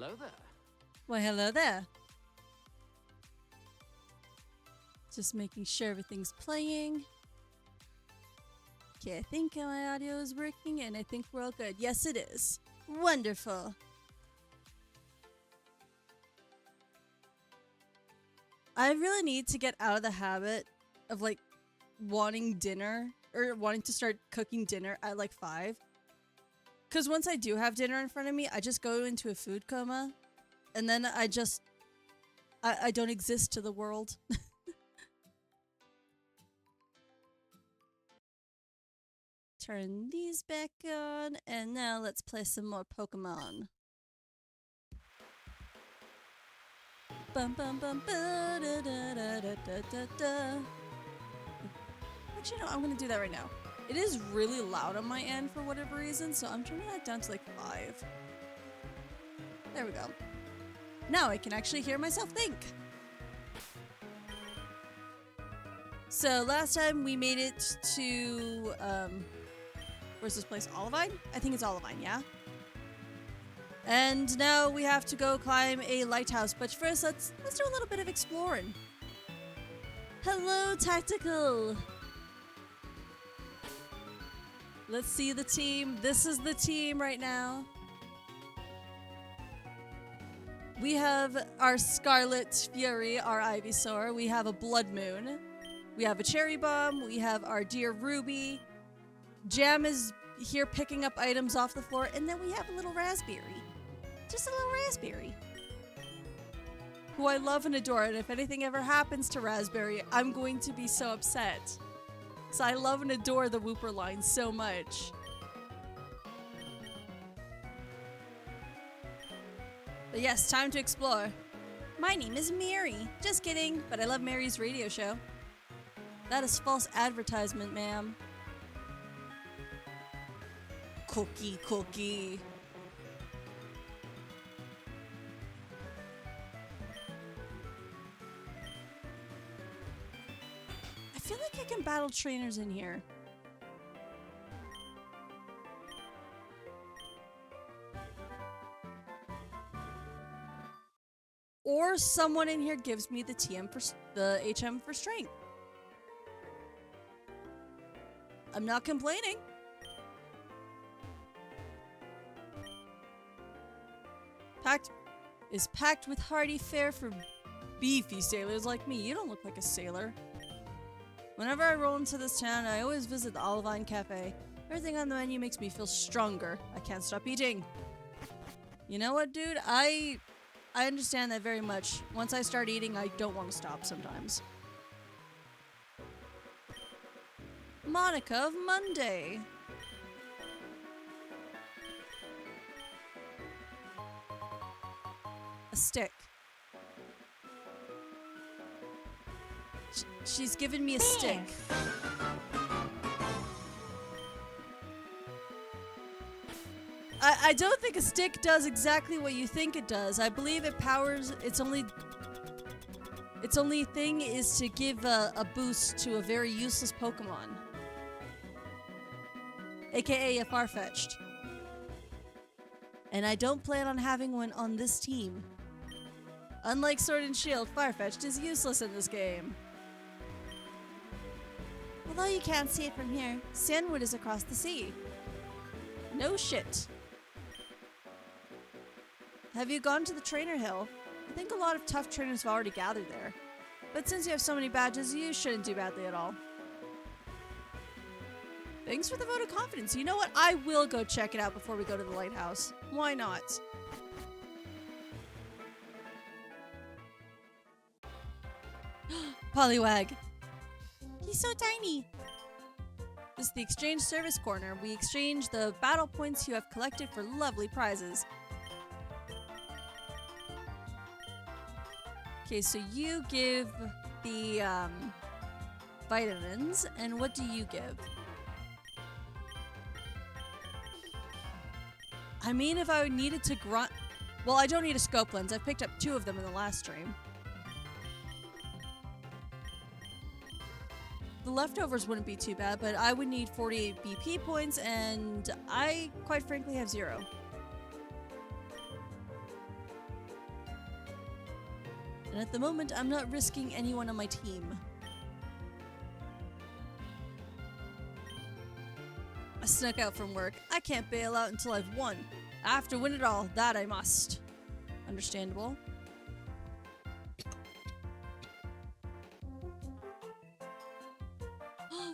hello there. Why, hello there. Just making sure everything's playing. Okay, I think my audio is working and I think we're all good. Yes, it is. Wonderful. I really need to get out of the habit of like wanting dinner or wanting to start cooking dinner at like 5. Because once I do have dinner in front of me, I just go into a food coma and then I don't exist to the world. Turn these back on, and now let's play some more Pokemon. Bum bum bum ba da da da da da da. Actually, no, I'm gonna do that right now. It is really loud on my end for whatever reason, so I'm turning that down to like 5. There we go. Now I can actually hear myself think. So last time we made it to where's this place? Olivine? I think it's Olivine, yeah? And now we have to go climb a lighthouse, but first let's do a little bit of exploring. Hello, Tactical! Let's see the team. This is the team right now. We have our Scarlet Fury, our Ivysaur. We have a Blood Moon. We have a Cherry Bomb. We have our dear Ruby. Jam is here picking up items off the floor. And then we have a little Raspberry. Just a little Raspberry. Who I love and adore. And if anything ever happens to Raspberry, I'm going to be so upset. Because I love and adore the Wooper line so much. But yes, time to explore. My name is Mary. Just kidding, but I love Mary's radio show. That is false advertisement, ma'am. Cookie, cookie. I feel like I can battle trainers in here. Or someone in here gives me the the HM for strength. I'm not complaining. Packed with hearty fare for beefy sailors like me. You don't look like a sailor. Whenever I roll into this town, I always visit the Olivine Cafe. Everything on the menu makes me feel stronger. I can't stop eating. You know what, dude? I understand that very much. Once I start eating, I don't want to stop sometimes. Monica of Monday. A stick. She's given me a stick. I don't think a stick does exactly what you think it does. I believe it powers its only thing is to give a boost to a very useless Pokemon. AKA a Farfetch'd. And I don't plan on having one on this team. Unlike Sword and Shield, Farfetch'd is useless in this game. Although you can't see it from here, Sandwood is across the sea. No shit. Have you gone to the Trainer Hill? I think a lot of tough trainers have already gathered there. But since you have so many badges, you shouldn't do badly at all. Thanks for the vote of confidence. You know what? I will go check it out before we go to the lighthouse. Why not? Poliwag. He's so tiny. This is the exchange service corner. We exchange the battle points you have collected for lovely prizes. Okay, so you give the vitamins, and what do you give? I mean, if I needed to grunt... Well, I don't need a scope lens. I picked up 2 of them in the last stream. The leftovers wouldn't be too bad, but I would need 48 BP points, and I, quite frankly, have 0. And at the moment, I'm not risking anyone on my team. I snuck out from work. I can't bail out until I've won. I have to win it all. That I must. Understandable.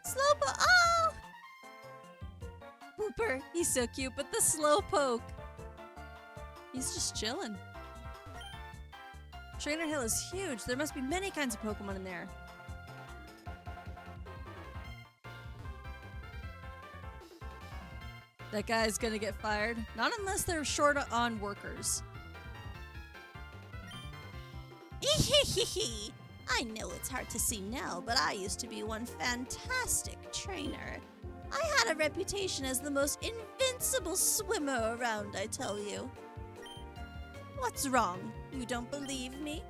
Slowpoke! Oh! Pooper, he's so cute, but the Slowpoke. He's just chilling. Trainer Hill is huge. There must be many kinds of Pokemon in there. That guy's gonna get fired. Not unless they're short on workers. I know it's hard to see now, but I used to be one fantastic trainer. I had a reputation as the most invincible swimmer around, I tell you. What's wrong? You don't believe me?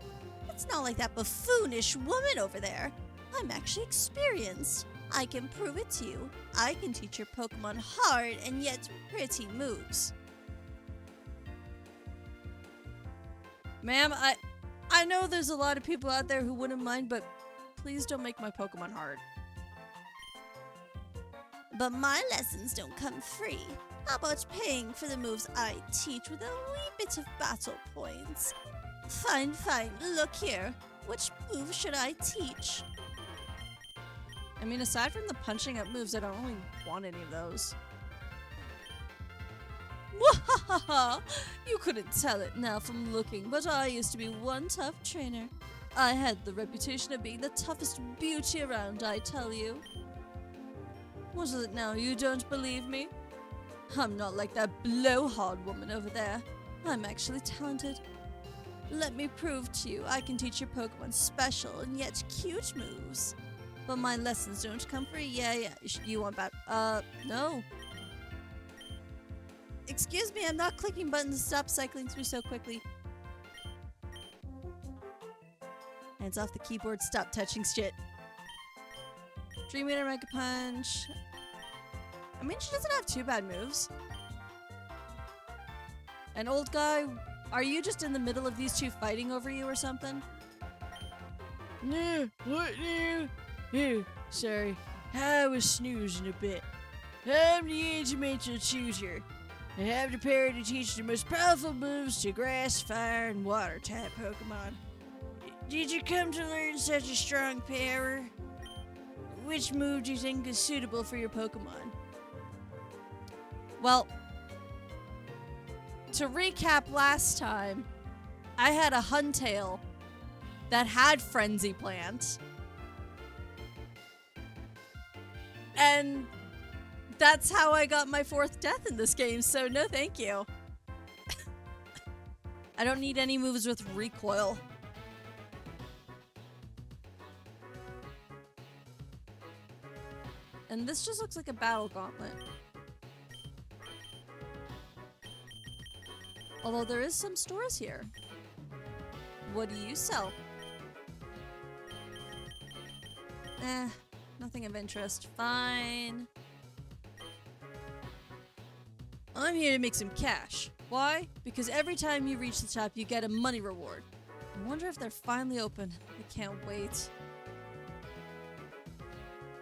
It's not like that buffoonish woman over there. I'm actually experienced. I can prove it to you. I can teach your Pokemon hard and yet pretty moves. Ma'am, I know there's a lot of people out there who wouldn't mind, but please don't make my Pokemon hard. But my lessons don't come free. How about paying for the moves I teach with a wee bit of battle points? Fine, fine. Look here. Which move should I teach? I mean, aside from the punching up moves, I don't really want any of those. Wahahaha! You couldn't tell it now from looking, but I used to be one tough trainer. I had the reputation of being the toughest beauty around, I tell you. What is it now, you don't believe me? I'm not like that blowhard woman over there. I'm actually talented. Let me prove to you I can teach your Pokemon special and yet cute moves. But my lessons don't come free. Yeah. You want that? No. Excuse me, I'm not clicking buttons. Stop cycling through so quickly. Hands off the keyboard. Stop touching shit. Dream Eater, Mega Punch. I mean, she doesn't have too bad moves. An old guy, are you just in the middle of these two fighting over you or something? No, what now? Oh, sorry. I was snoozing a bit. I'm the Elemental Chooser. I have the power to teach the most powerful moves to grass, fire, and water type Pokemon. Did you come to learn such a strong power? Which move do you think is suitable for your Pokemon? Well, to recap last time, I had a Huntail that had Frenzy Plant. And that's how I got my 4th death in this game, so no thank you. I don't need any moves with recoil. And this just looks like a battle gauntlet. Although there is some stores here. What do you sell? Nothing of interest. Fine. I'm here to make some cash. Why? Because every time you reach the top, you get a money reward. I wonder if they're finally open. I can't wait.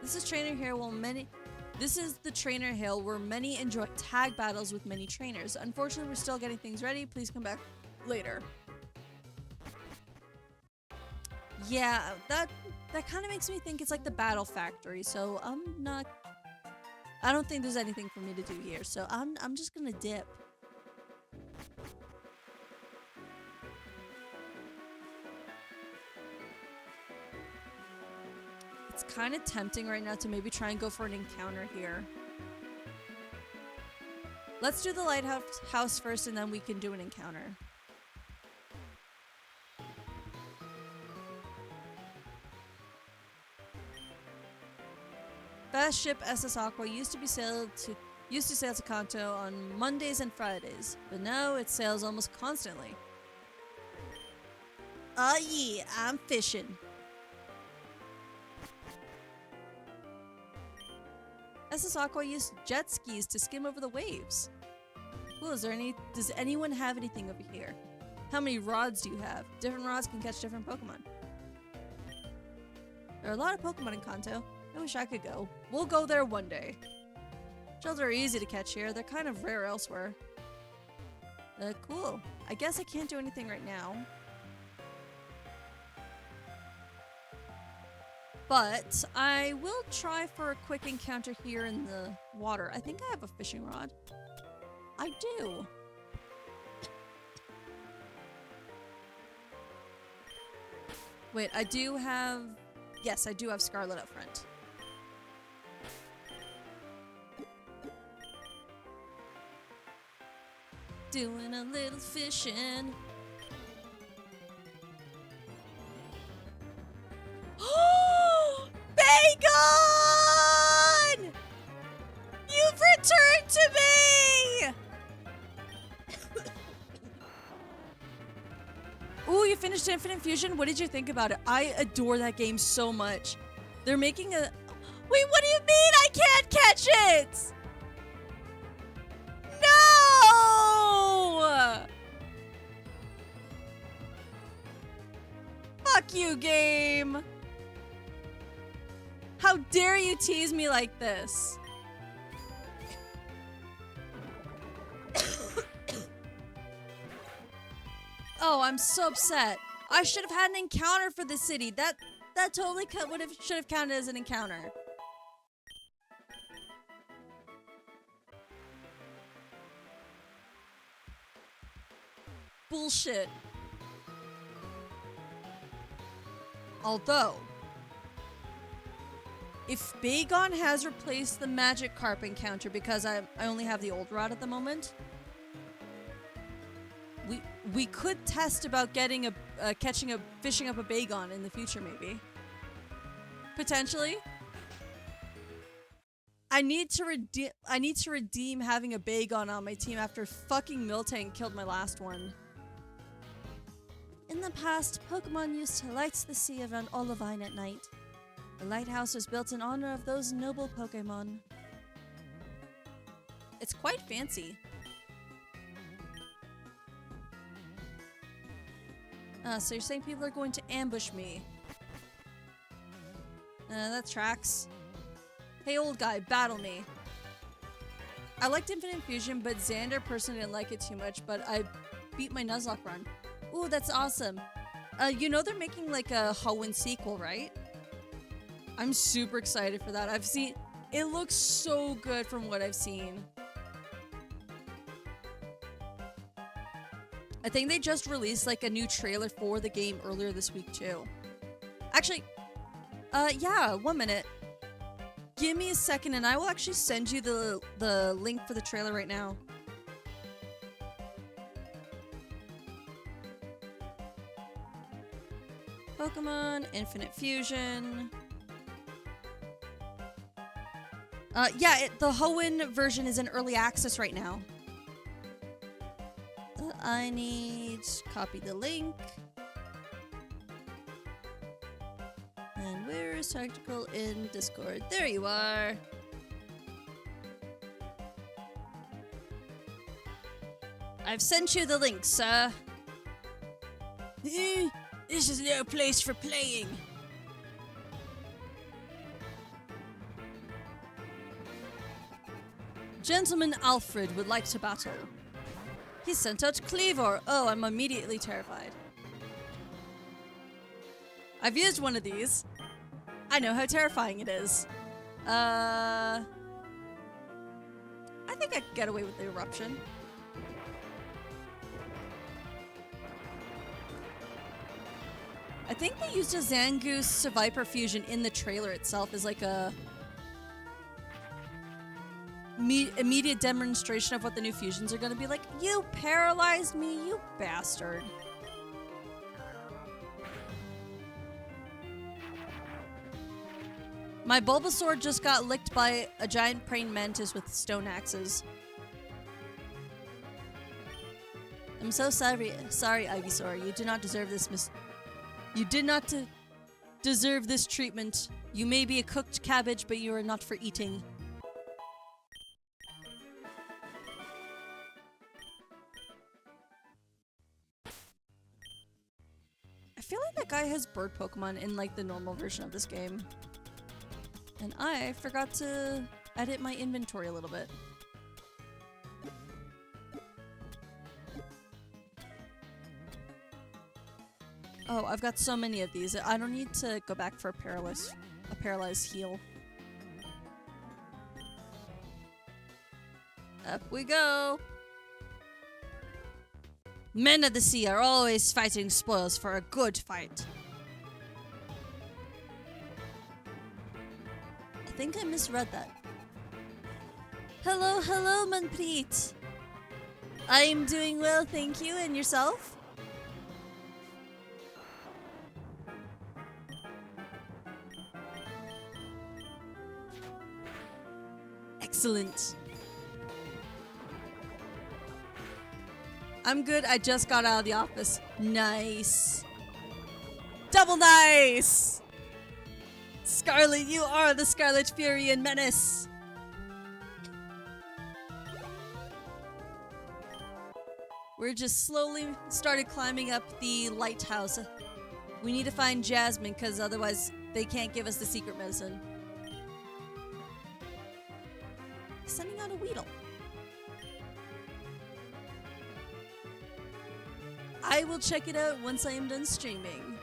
This is Trainer Hill This is the Trainer Hill where many enjoy tag battles with many trainers. Unfortunately, we're still getting things ready. Please come back later. Yeah, that kind of makes me think it's like the Battle Factory. So I don't think there's anything for me to do here. So I'm just gonna dip. It's kind of tempting right now to maybe try and go for an encounter here. Let's do the lighthouse first and then we can do an encounter. Fast ship SS Aqua used to sail to Kanto on Mondays and Fridays, but now it sails almost constantly. Oh yeah, I'm fishing. SS Aqua used jet skis to skim over the waves. Cool, does anyone have anything over here? How many rods do you have? Different rods can catch different Pokemon. There are a lot of Pokemon in Kanto. I wish I could go. We'll go there one day. Shells are easy to catch here. They're kind of rare elsewhere. Cool. I guess I can't do anything right now. But I will try for a quick encounter here in the water. I think I have a fishing rod. I do. Wait, I do have... Yes, I do have Scarlet up front. Doing a little fishing. Bagon! You've returned to me! Ooh, you finished Infinite Fusion? What did you think about it? I adore that game so much. They're making a... Wait, what do you mean I can't catch it? No! Fuck you, game. How dare you tease me like this? Oh, I'm so upset. I should have had an encounter for the city. That totally should have counted as an encounter. Bullshit. Although, if Bagon has replaced the Magikarp encounter because I only have the old rod at the moment, we could test about getting fishing up a Bagon in the future, maybe. Potentially. I need to redeem having a Bagon on my team after fucking Miltank killed my last one. In the past, Pokemon used to light the sea around Olivine at night. The lighthouse was built in honor of those noble Pokemon. It's quite fancy. So you're saying people are going to ambush me? That tracks. Hey, old guy, battle me. I liked Infinite Fusion, but Xander personally didn't like it too much, but I beat my Nuzlocke run. Ooh, that's awesome. You know they're making like a Hoenn sequel, right? I'm super excited for that. It looks so good from what I've seen. I think they just released like a new trailer for the game earlier this week too. Actually, yeah, 1 minute. Give me a second and I will actually send you the link for the trailer right now. Pokemon, Infinite Fusion. Yeah, the Hoenn version is in early access right now. I need to copy the link. And where is Tactical in Discord? There you are. I've sent you the link, sir. This is no place for playing. Gentleman Alfred would like to battle. He sent out Cleavor. Oh, I'm immediately terrified. I've used one of these. I know how terrifying it is. I think I could get away with the eruption. I think they used a Zangoose to Viper fusion in the trailer itself as like a immediate demonstration of what the new fusions are going to be like. You paralyzed me, you bastard. My Bulbasaur just got licked by a giant praying mantis with stone axes. I'm so sorry, Ivysaur. You do not deserve this You did not deserve this treatment. You may be a cooked cabbage, but you are not for eating. feel like that guy has bird Pokemon in like the normal version of this game. And I forgot to edit my inventory a little bit. Oh, I've got so many of these. I don't need to go back for a paralyzed heal. Up we go. Men of the sea are always fighting spoils for a good fight. I think I misread that. Hello, hello, Manpreet. I'm doing well, thank you. And yourself? Excellent. I'm good. I just got out of the office. Nice. Double nice! Scarlet, you are the Scarlet Fury and Menace. We're just slowly started climbing up the lighthouse. We need to find Jasmine because otherwise they can't give us the secret medicine. Sending out a Weedle. I will check it out once I am done streaming.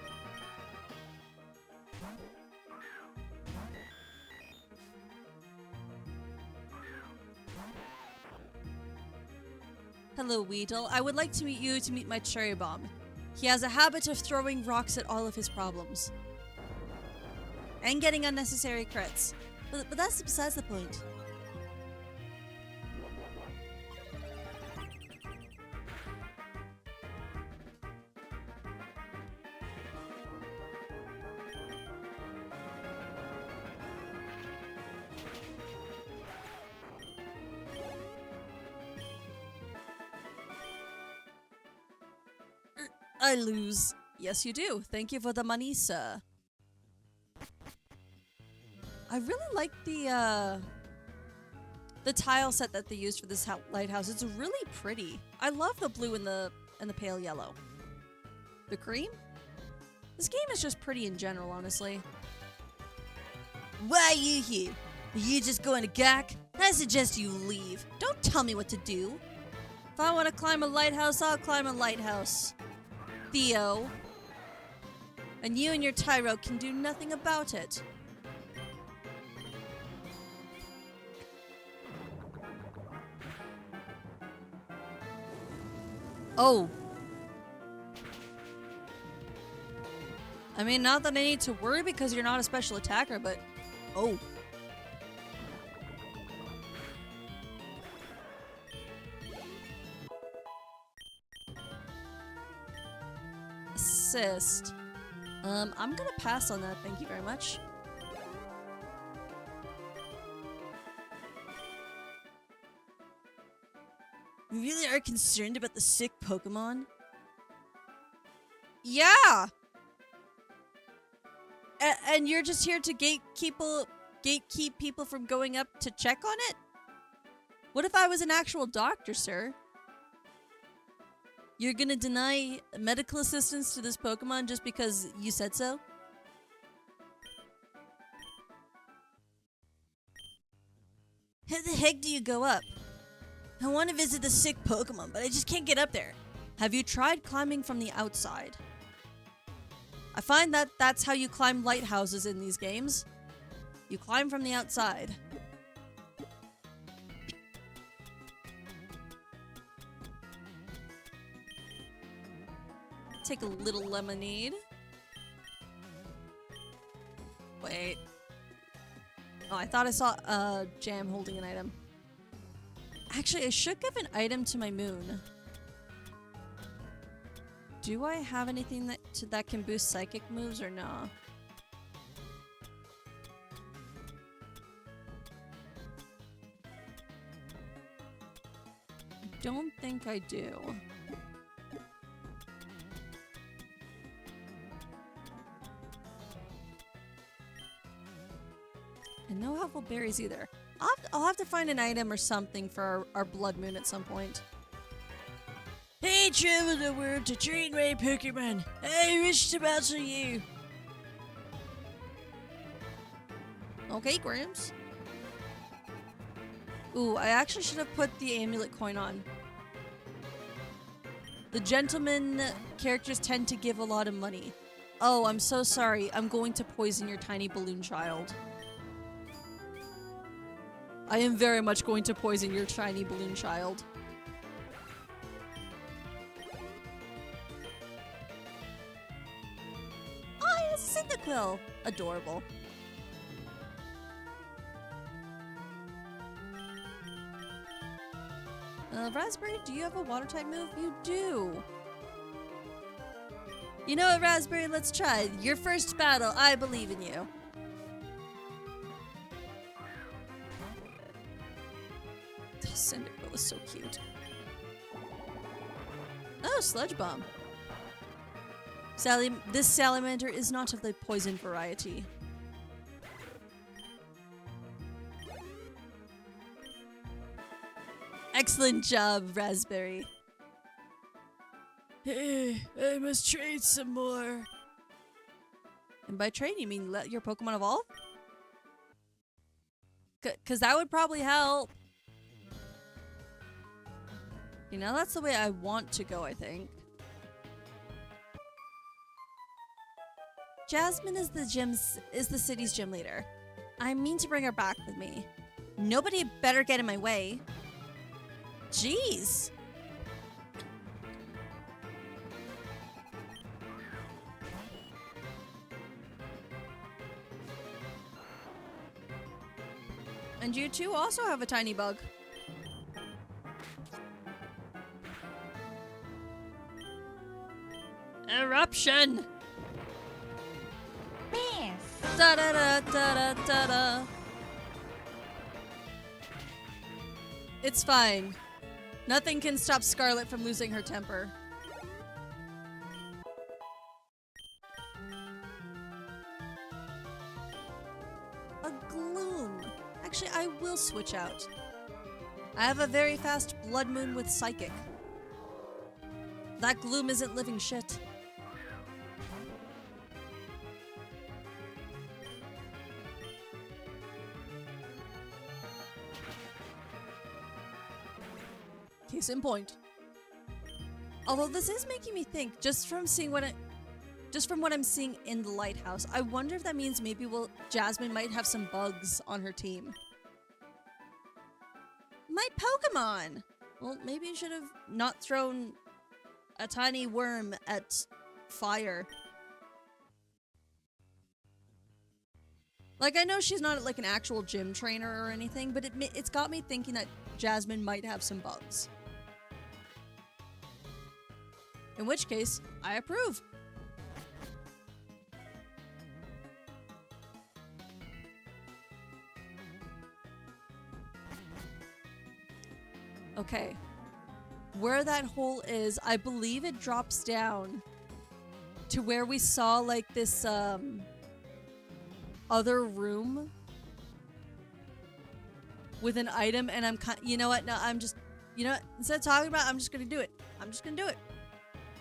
Hello, Weedle. I would like to meet you to meet my Cherry Bomb. He has a habit of throwing rocks at all of his problems. And getting unnecessary crits. But that's besides the point. I lose. Yes, you do. Thank you for the money, sir. I really like the tile set that they used for this lighthouse. It's really pretty. I love the blue and the pale yellow. The cream? This game is just pretty in general, honestly. Why are you here? Are you just going to gawk? I suggest you leave. Don't tell me what to do. If I want to climb a lighthouse, I'll climb a lighthouse. Theo. And you and your Tyro can do nothing about it. Oh. I mean, not that I need to worry because you're not a special attacker, but... Oh. Assist. I'm gonna pass on that, thank you very much. You really are concerned about the sick Pokemon? Yeah! And you're just here to gatekeep people from going up to check on it? What if I was an actual doctor, sir? You're gonna deny medical assistance to this Pokemon just because you said so? How the heck do you go up? I want to visit the sick Pokemon, but I just can't get up there. Have you tried climbing from the outside? I find that that's how you climb lighthouses in these games. You climb from the outside. Take a little lemonade. Wait. Oh, I thought I saw Jam holding an item. Actually, I should give an item to my moon. Do I have anything that can boost psychic moves or no? I don't think I do. And no helpful berries either. I'll have to find an item or something for our blood moon at some point. Hey, may travel the world to train my Pokemon. I wish to battle you. Okay, Gramps. Ooh, I actually should have put the amulet coin on. The gentleman characters tend to give a lot of money. Oh, I'm so sorry. I'm going to poison your tiny balloon child. I am very much going to poison your tiny balloon child. Oh, he has a Cyndaquil. Adorable. Raspberry, do you have a water type move? You do. You know what, Raspberry? Let's try. Your first battle. I believe in you. This Cyndaquil is so cute. Oh, Sludge Bomb. This salamander is not of the poison variety. Excellent job, Raspberry. Hey, I must trade some more. And by trade, you mean let your Pokemon evolve? Cause that would probably help. You know, that's the way I want to go, I think. Jasmine is the city's gym leader. I mean to bring her back with me. Nobody better get in my way. Jeez. And you two also have a tiny bug. Eruption! Miss! Da da da da da da da. It's fine. Nothing can stop Scarlet from losing her temper. A Gloom. Actually, I will switch out. I have a very fast Blood Moon with Psychic. That Gloom isn't living shit. Case in point. Although this is making me think, just from what I'm seeing in the lighthouse, I wonder if that means maybe Jasmine might have some bugs on her team. My Pokemon! Well, maybe you should have not thrown a tiny worm at fire. Like, I know she's not like an actual gym trainer or anything, but it's got me thinking that Jasmine might have some bugs. In which case, I approve. Okay. Where that hole is, I believe it drops down to where we saw like this other room with an item, and you know what? No, you know what? Instead of talking about it, I'm just gonna do it. I'm just gonna do it.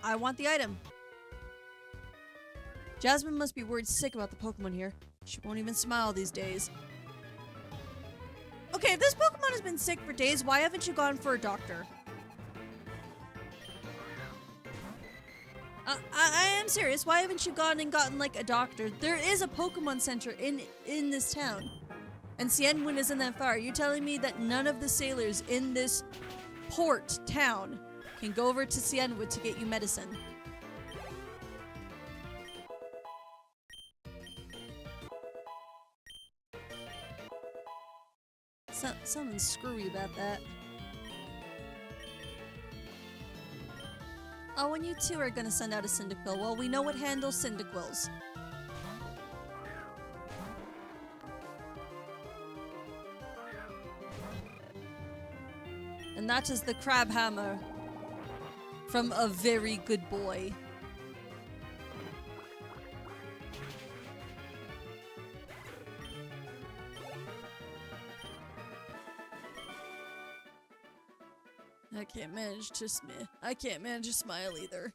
I want the item. Jasmine must be worried sick about the Pokemon here. She won't even smile these days. Okay, if this Pokemon has been sick for days, why haven't you gone for a doctor? I am serious. Why haven't you gone and gotten like a doctor? There is a Pokemon Center in this town. And Cianwood isn't that far. You're telling me that none of the sailors in this port town can go over to Cianwood to get you medicine? Something screwy about that. Oh, and you two are gonna send out a Cyndaquil. Well, we know what handles Cyndaquils. And that is the Crab Hammer from a very good boy. I can't manage to smile either.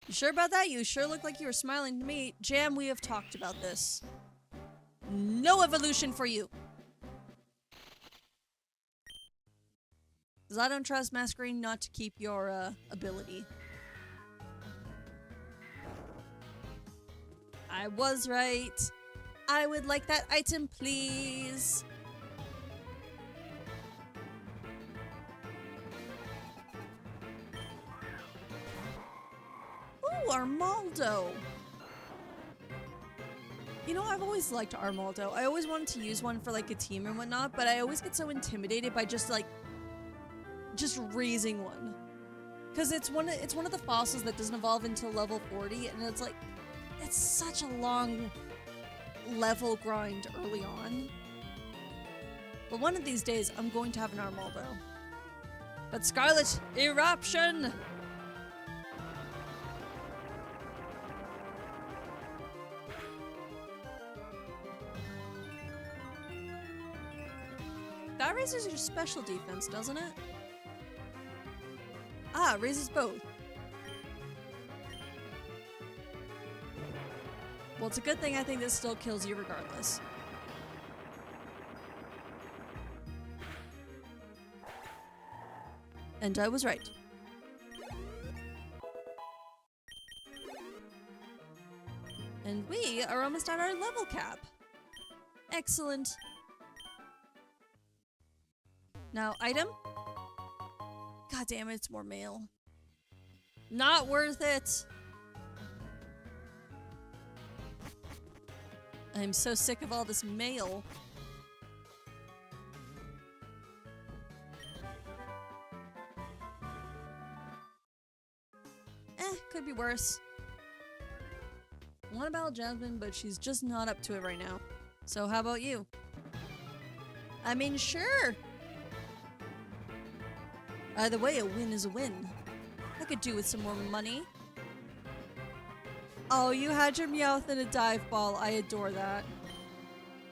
You sure about that? You sure look like you were smiling to me. Jam, we have talked about this. No evolution for you. Because I don't trust Masquerade not to keep your ability. I was right. I would like that item, please. Ooh, Armaldo. You know, I've always liked Armaldo. I always wanted to use one for like a team and whatnot, but I always get so intimidated by just raising one. Because it's one of the fossils that doesn't evolve until level 40, and it's like, it's such a long level grind early on. But one of these days, I'm going to have an Armaldo. But Scarlet Eruption! That raises your special defense, doesn't it? Ah, it raises both. Well, it's a good thing I think this still kills you regardless. And I was right. And we are almost at our level cap. Excellent. Now, item? God damn it, it's more mail. Not worth it. I'm so sick of all this mail. Could be worse. I want to battle Jasmine, but she's just not up to it right now. So how about you? I mean, sure. Either way, a win is a win. I could do with some more money. Oh, you had your Meowth in a dive ball. I adore that.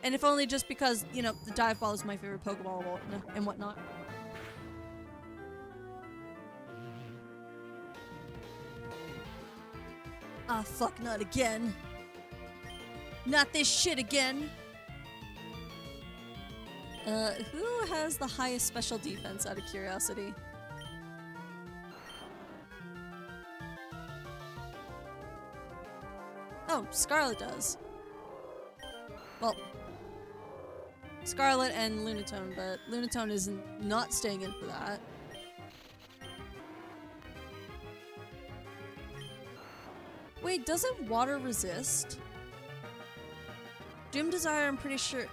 And if only just because, you know, the dive ball is my favorite Pokeball and whatnot. Ah, fuck, not again. Not this shit again. Who has the highest special defense out of curiosity? Oh, Scarlet does. Well, Scarlet and Lunatone, but Lunatone is not staying in for that. Wait, doesn't water resist? Doom Desire, I'm pretty sure,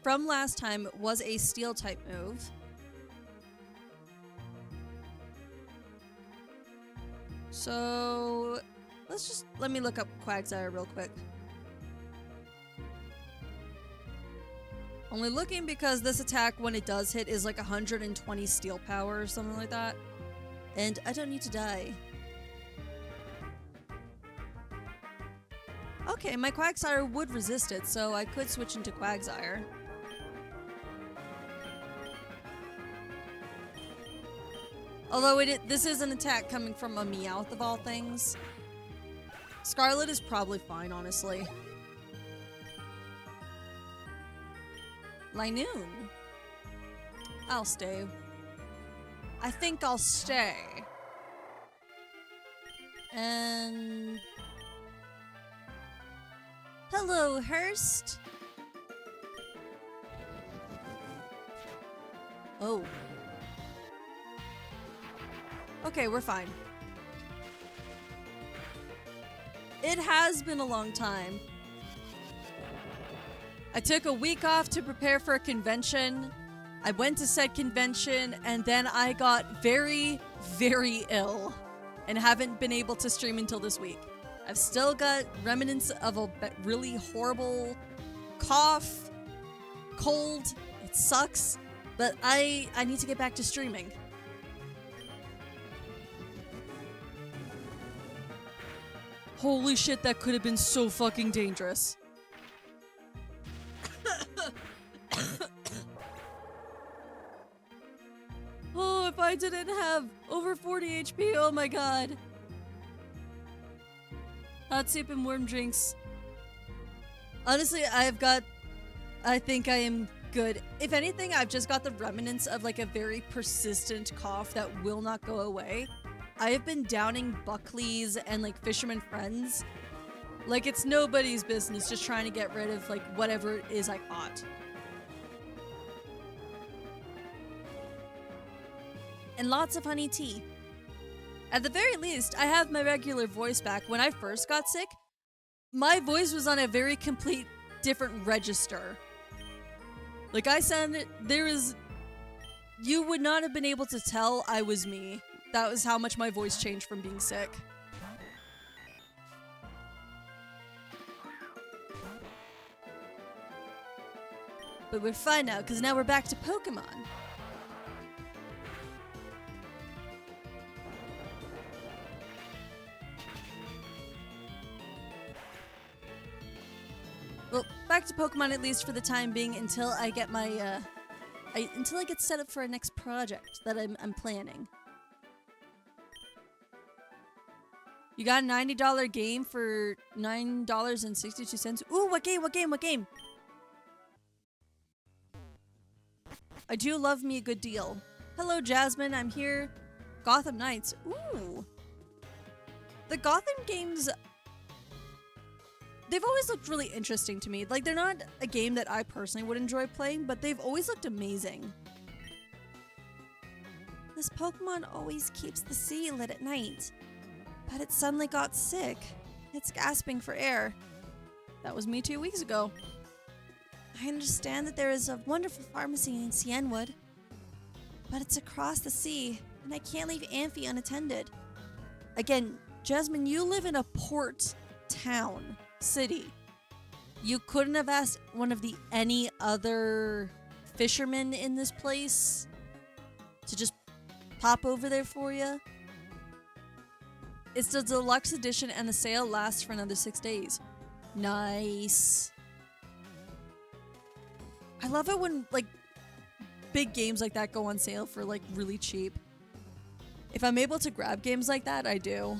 from last time, was a steel type move. So, let me look up Quagsire real quick. Only looking because this attack, when it does hit, is like 120 steel power or something like that. And I don't need to die. Okay, my Quagsire would resist it, so I could switch into Quagsire. Although this is an attack coming from a Meowth of all things. Scarlet is probably fine, honestly. Linoon. I'll stay. I think I'll stay. And... Hello, Hurst. Oh. Okay, we're fine. It has been a long time. I took a week off to prepare for a convention. I went to said convention, and then I got very, very ill and haven't been able to stream until this week. I've still got remnants of a really horrible cough, cold. It sucks, but I need to get back to streaming. Holy shit, that could have been so fucking dangerous. Oh, if didn't have over 40 HP. Oh my god. Hot soup and warm drinks. Honestly, I think I am good. If anything, I've just got the remnants of like a very persistent cough that will not go away. I have been downing Buckley's and like Fisherman Friends. Like it's nobody's business, just trying to get rid of like whatever it is I caught. And lots of honey tea. At the very least, I have my regular voice back. When I first got sick, my voice was on a very complete different register. Like I sounded, you would not have been able to tell I was me. That was how much my voice changed from being sick. But we're fine now, because now we're back to Pokemon. Well, back to Pokemon at least for the time being until I get my, until I get set up for a next project that I'm planning. You got a $90 game for $9.62. Ooh, what game, what game, what game? I do love me a good deal. Hello, Jasmine, I'm here. Gotham Knights. Ooh. The Gotham games, they've always looked really interesting to me. Like, they're not a game that I personally would enjoy playing, but they've always looked amazing. This Pokemon always keeps the sea lit at night, but it suddenly got sick. It's gasping for air. That was me 2 weeks ago. I understand that there is a wonderful pharmacy in Cianwood, but it's across the sea, and I can't leave Amphi unattended. Again, Jasmine, you live in a port town. City. You couldn't have asked one of any other fishermen in this place to just pop over there for you? It's the deluxe edition and the sale lasts for another 6 days. Nice. I love it when like big games like that go on sale for like really cheap. If I'm able to grab games like that, I do.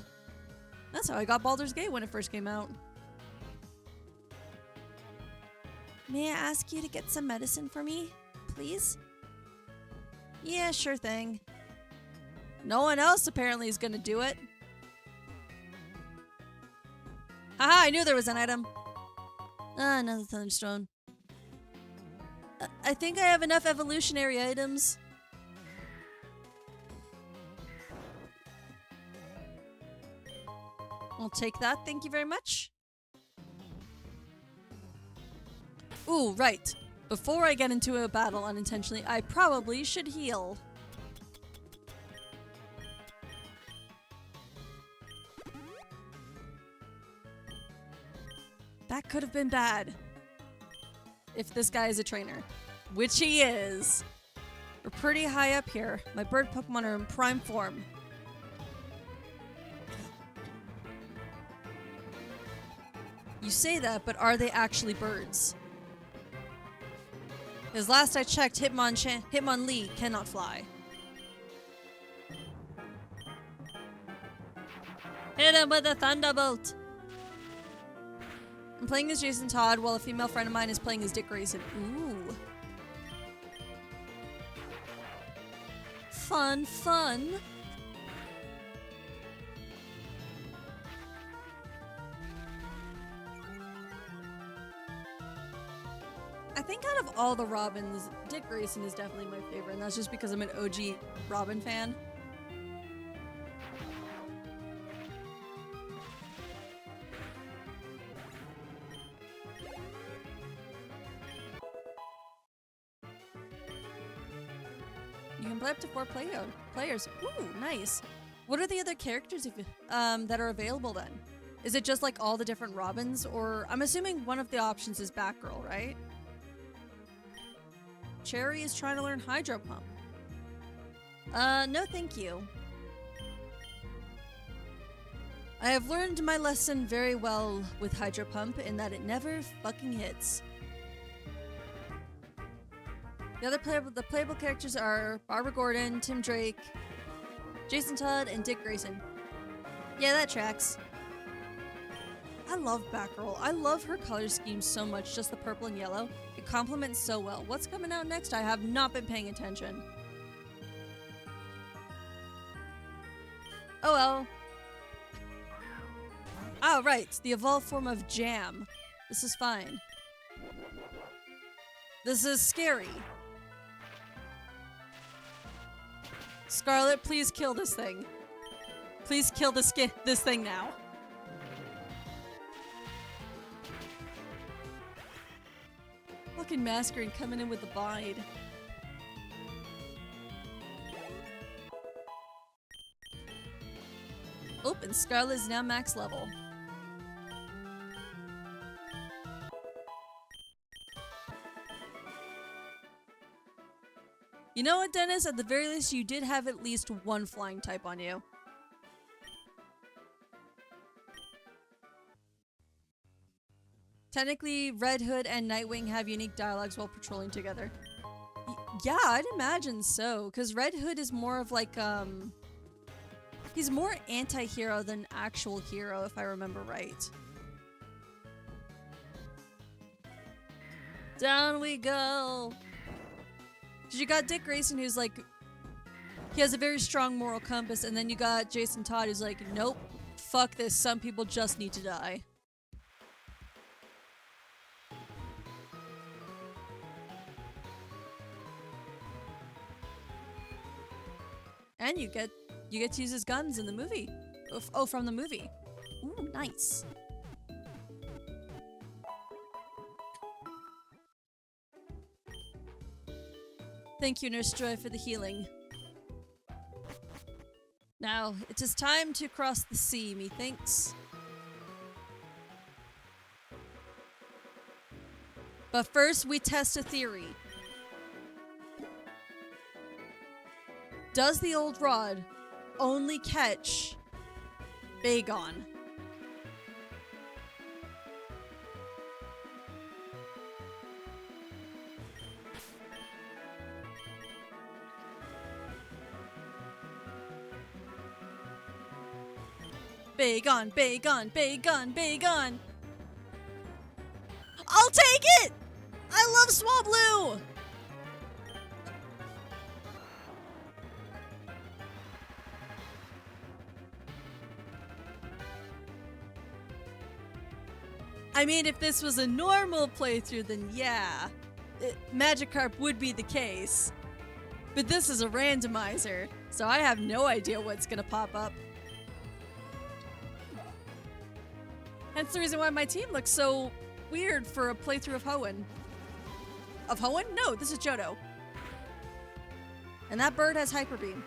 That's how I got Baldur's Gate when it first came out. May I ask you to get some medicine for me, please? Yeah, sure thing. No one else apparently is gonna do it. Haha, I knew there was an item. Ah, another thunderstone. I think I have enough evolutionary items. I'll take that, thank you very much. Ooh, right. Before I get into a battle unintentionally, I probably should heal. That could have been bad. If this guy is a trainer. Which he is. We're pretty high up here. My bird Pokemon are in prime form. You say that, but are they actually birds? Because last I checked, Hitmonlee cannot fly. Hit him with a thunderbolt! I'm playing as Jason Todd while a female friend of mine is playing as Dick Grayson. Ooh. Fun, fun. I think out of all the Robins, Dick Grayson is definitely my favorite, and that's just because I'm an OG Robin fan. You can play up to 4 players. Ooh, nice. What are the other characters that are available then? Is it just like all the different Robins, or I'm assuming one of the options is Batgirl, right? Cherry is trying to learn Hydro Pump. No thank you. I have learned my lesson very well with Hydro Pump in that it never fucking hits. The other playable characters are Barbara Gordon, Tim Drake, Jason Todd and Dick Grayson. Yeah, that tracks. I love Batgirl. I love her color scheme so much, just the purple and yellow. It complements so well. What's coming out next? I have not been paying attention. Oh well. Oh, right. The evolved form of Jam. This is fine. This is scary. Scarlet, please kill this thing. Please kill this thing now. Fucking Masquerade coming in with the bide. Oh, and Scarlet is now max level. You know what, Dennis? At the very least, you did have at least one flying type on you. Technically, Red Hood and Nightwing have unique dialogues while patrolling together. Yeah, I'd imagine so, because Red Hood is more of like, he's more anti-hero than actual hero, if I remember right. Down we go! You got Dick Grayson, who's like, he has a very strong moral compass, and then you got Jason Todd, who's like, nope, fuck this, some people just need to die. And you get to use his guns in the movie. Oh, from the movie. Ooh, nice. Thank you, Nurse Joy, for the healing. Now, it is time to cross the sea, methinks. But first, we test a theory. Does the old rod only catch Bagon? Bagon, Bagon, Bagon, Bagon! I'll take it! I love Swablu! I mean, if this was a normal playthrough, then yeah, Magikarp would be the case. But this is a randomizer, so I have no idea what's gonna pop up. That's the reason why my team looks so weird for a playthrough of Hoenn. Of Hoenn? No, this is Johto. And that bird has Hyper Beam.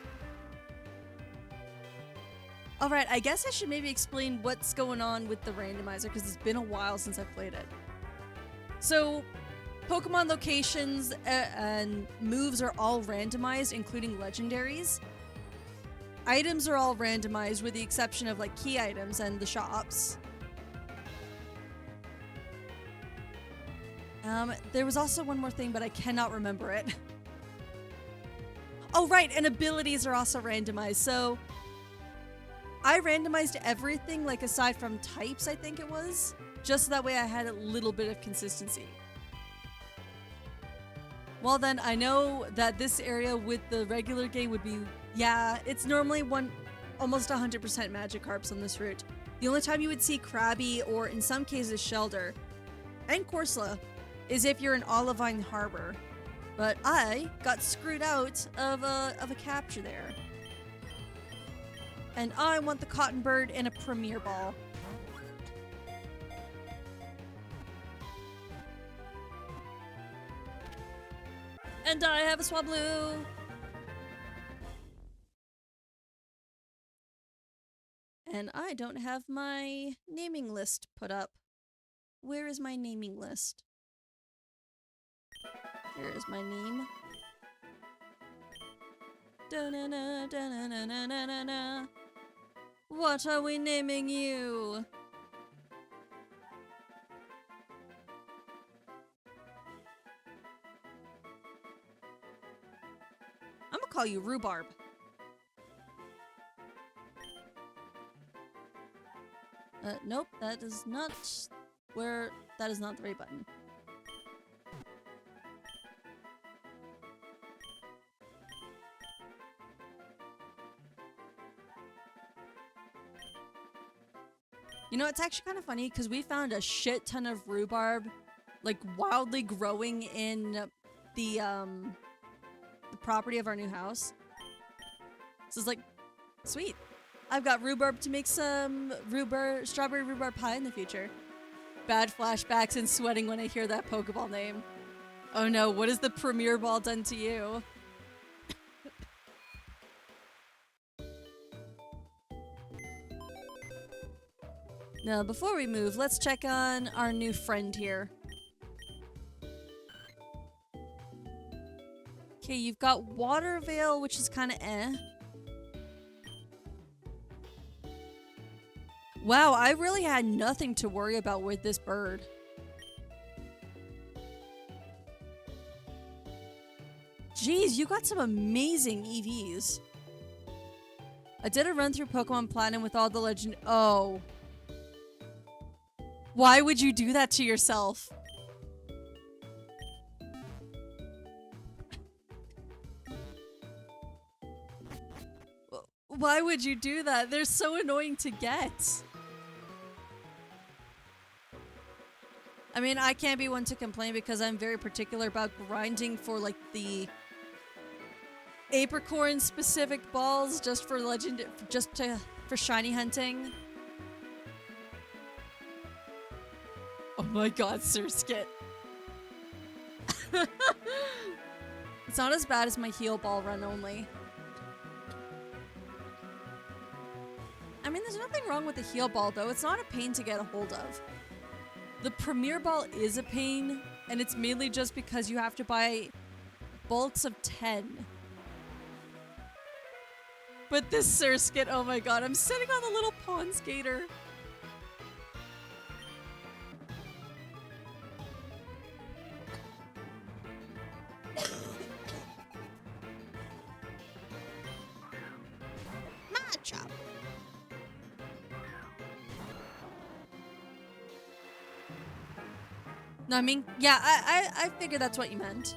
Alright, I guess I should maybe explain what's going on with the randomizer, because it's been a while since I've played it. So, Pokemon locations and moves are all randomized, including legendaries. Items are all randomized, with the exception of like key items and the shops. There was also one more thing, but I cannot remember it. Oh, right, and abilities are also randomized, so I randomized everything, like aside from types, I think it was, just so that way I had a little bit of consistency. Well then, I know that this area with the regular game would be, yeah, it's normally almost 100% Magikarps on this route. The only time you would see Krabby, or in some cases Shelder, and Corsola, is if you're in Olivine Harbor. But I got screwed out of a capture there. And I want the Cotton Bird in a Premier Ball. And I have a Swablu! And I don't have my naming list put up. Where is my naming list? Here is my name. Da-na-na, da-na-na-na-na-na. What are we naming you? I'm gonna call you Rhubarb. Nope, that is not where... That is not the right button. You know, it's actually kind of funny because we found a shit ton of rhubarb, like, wildly growing in the property of our new house. So it's like, sweet. I've got rhubarb to make some strawberry rhubarb pie in the future. Bad flashbacks and sweating when I hear that Pokeball name. Oh no, what has the Premier Ball done to you? Now, before we move, let's check on our new friend here. Okay, you've got Water Veil, which is kind of eh. Wow, I really had nothing to worry about with this bird. Jeez, you got some amazing EVs. I did a run through Pokemon Platinum with all the legend- Oh. Why would you do that to yourself? Why would you do that? They're so annoying to get. I mean, I can't be one to complain because I'm very particular about grinding for like the apricorn specific balls just for legend, for shiny hunting. Oh my god, Surskit. It's not as bad as my heal ball run only. I mean, there's nothing wrong with the heal ball though. It's not a pain to get a hold of. The Premier Ball is a pain, and it's mainly just because you have to buy bulks of 10. But this Surskit, oh my god, I'm sitting on the little pond skater. Matchup. No, I mean, yeah, I figured that's what you meant.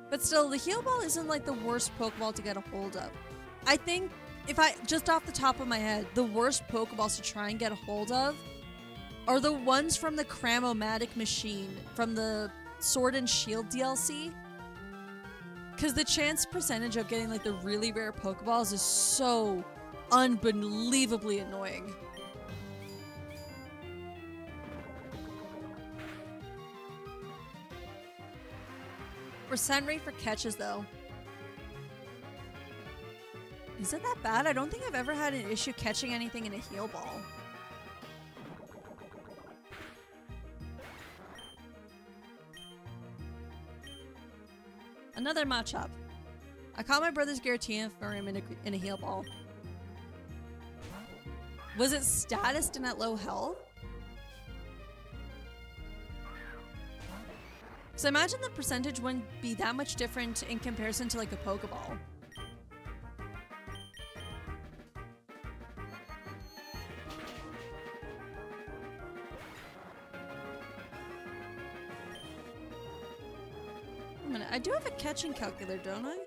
But still, the heal ball isn't like the worst Pokeball to get a hold of. I think, just off the top of my head, the worst Pokeballs to try and get a hold of are the ones from the Cramomatic machine from the Sword and Shield DLC. Because the chance percentage of getting like the really rare Pokeballs is so unbelievably annoying. Percent rate for catches, though. Is it that bad? I don't think I've ever had an issue catching anything in a heal ball. Another Machop. I caught my brother's Giratina for him in a heal ball. Was it statused and at low health? So imagine the percentage wouldn't be that much different in comparison to like a Pokeball. Wait a minute, I do have a catching calculator, don't I?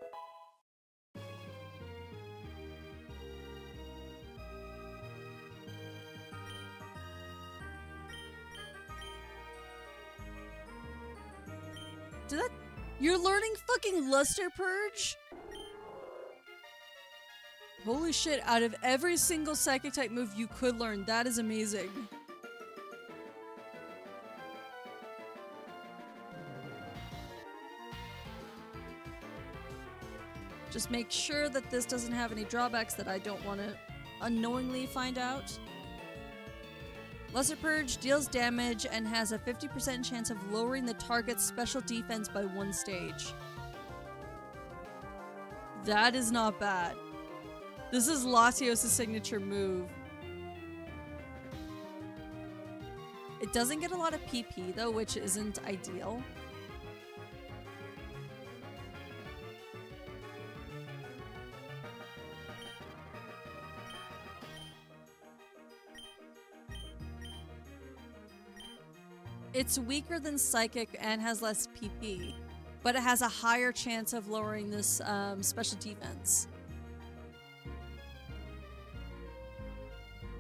You're learning fucking Luster Purge? Holy shit, out of every single psychic type move you could learn, that is amazing. Just make sure that this doesn't have any drawbacks that I don't want to unknowingly find out. Lesser Purge deals damage and has a 50% chance of lowering the target's special defense by 1 stage. That is not bad. This is Latios' signature move. It doesn't get a lot of PP though, which isn't ideal. It's weaker than Psychic and has less PP, but it has a higher chance of lowering this special defense.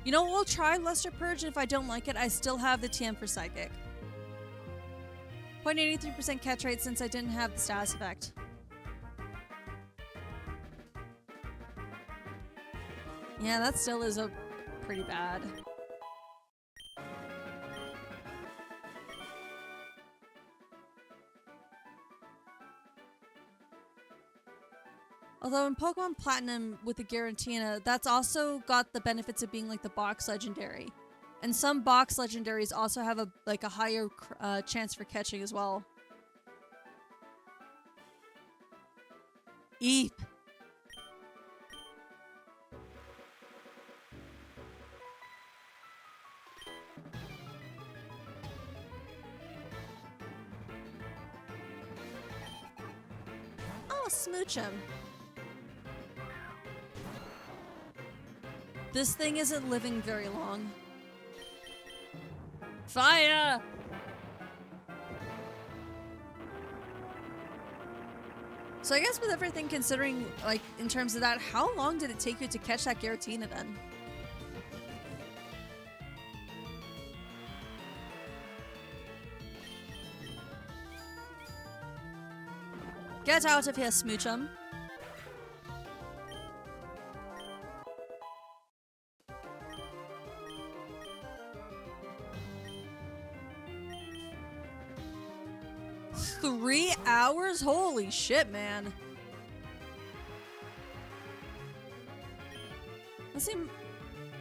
You know what? We'll try Luster Purge, and if I don't like it, I still have the TM for Psychic. 0.83% catch rate since I didn't have the status effect. Yeah, that still is a pretty bad. Although in Pokemon Platinum with the Giratina, that's also got the benefits of being like the box legendary. And some box legendaries also have a higher chance for catching as well. Eep. Oh, smooch him. This thing isn't living very long. Fire! So I guess with everything considering, like, in terms of that, how long did it take you to catch that Giratina then? Get out of here, Smoochum. $3 hours? Holy shit, man.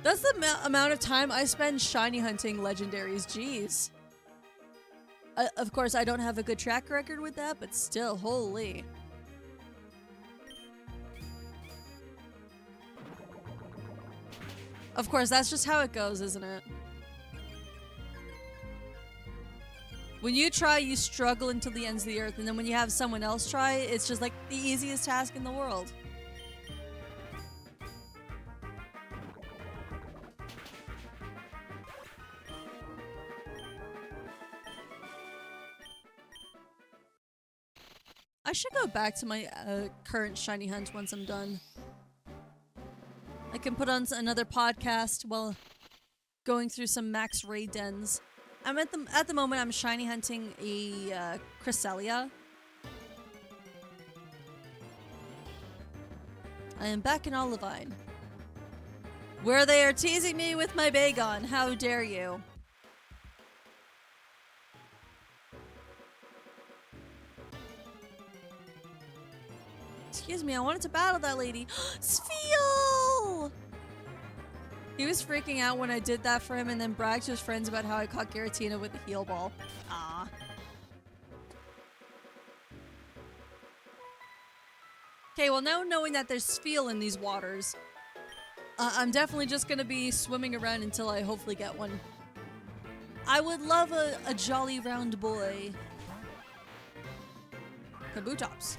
That's the amount of time I spend shiny hunting legendaries. Jeez. Of course, I don't have a good track record with that, but still, holy. Of course, that's just how it goes, isn't it? When you try, you struggle until the ends of the earth, and then when you have someone else try, it's just like the easiest task in the world. I should go back to my current shiny hunt once I'm done. I can put on another podcast while going through some max raid dens. I'm at the moment I'm shiny hunting a Cresselia. I am back in Olivine, where they are teasing me with my Bagon. How dare you? Excuse me, I wanted to battle that lady. Spheal! He was freaking out when I did that for him and then bragged to his friends about how I caught Giratina with the heal ball. Ah. Okay, well now knowing that there's Spheal in these waters, I'm definitely just gonna be swimming around until I hopefully get one. I would love a jolly round boy. Kabutops.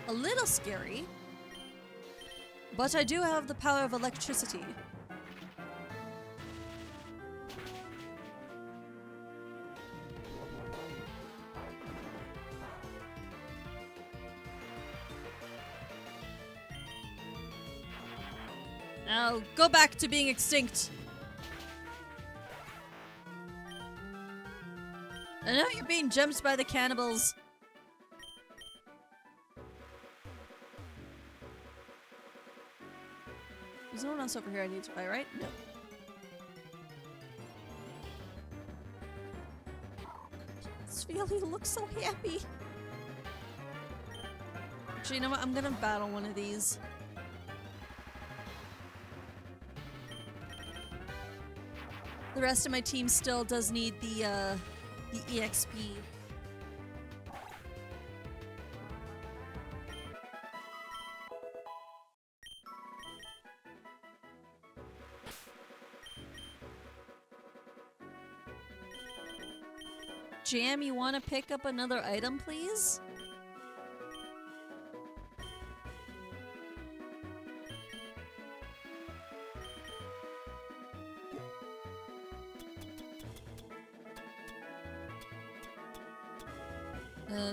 A little scary. But I do have the power of electricity. Now go back to being extinct. I know you're being jumped by the cannibals. There's no one else over here I need to fight, right? No. Spheal looks so happy. Actually, you know what? I'm gonna battle one of these. The rest of my team still does need the EXP. Jam, you want to pick up another item, please?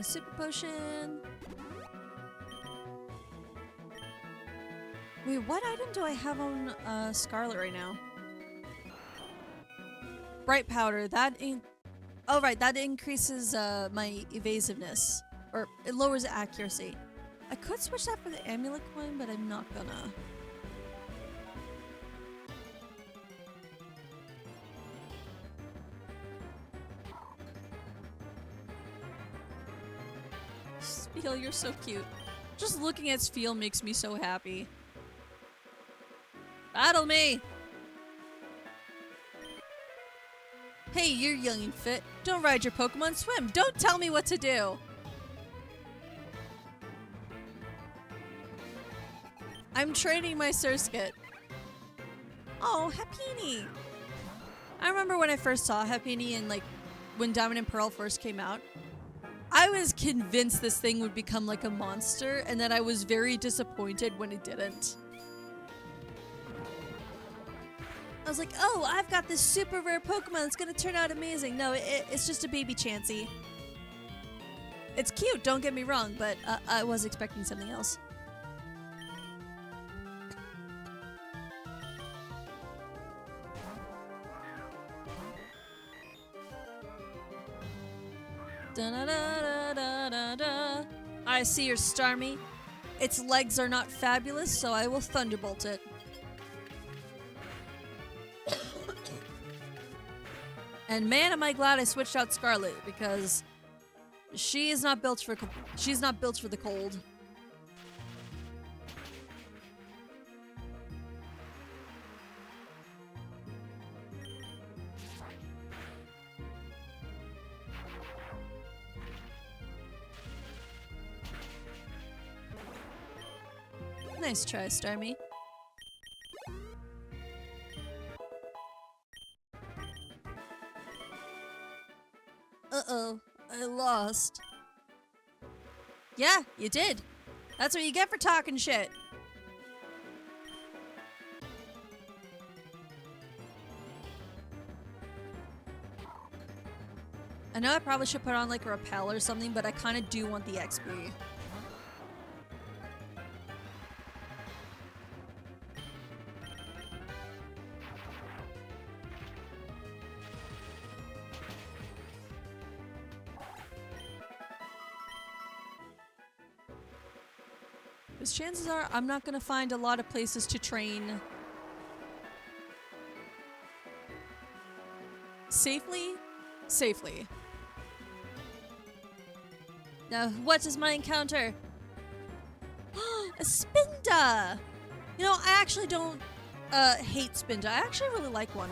Super potion. Wait, what item do I have on Scarlet right now? Bright powder. Oh right, that increases my evasiveness, or it lowers accuracy. I could switch that for the amulet coin, but I'm not gonna. Spiel, you're so cute. Just looking at Spiel makes me so happy. Battle me! Hey, you're young and fit. Don't ride your Pokemon, swim. Don't tell me what to do. I'm training my Surskit. Oh, Happiny. I remember when I first saw Happiny and like when Diamond and Pearl first came out. I was convinced this thing would become like a monster, and then I was very disappointed when it didn't. I was like, oh, I've got this super rare Pokemon. It's gonna turn out amazing. No, it's just a baby Chansey. It's cute, don't get me wrong, but I was expecting something else. Da-da-da-da-da-da. I see your Starmie. Its legs are not fabulous, so I will Thunderbolt it. And man, am I glad I switched out Scarlet, because she's not built for the cold. Nice try, Starmie. Uh-oh, I lost. Yeah, you did. That's what you get for talking shit. I know I probably should put on like a repel or something, but I kind of do want the XP. Because chances are I'm not going to find a lot of places to train safely. Now, what is my encounter? A Spinda! You know, I actually don't hate Spinda. I actually really like one.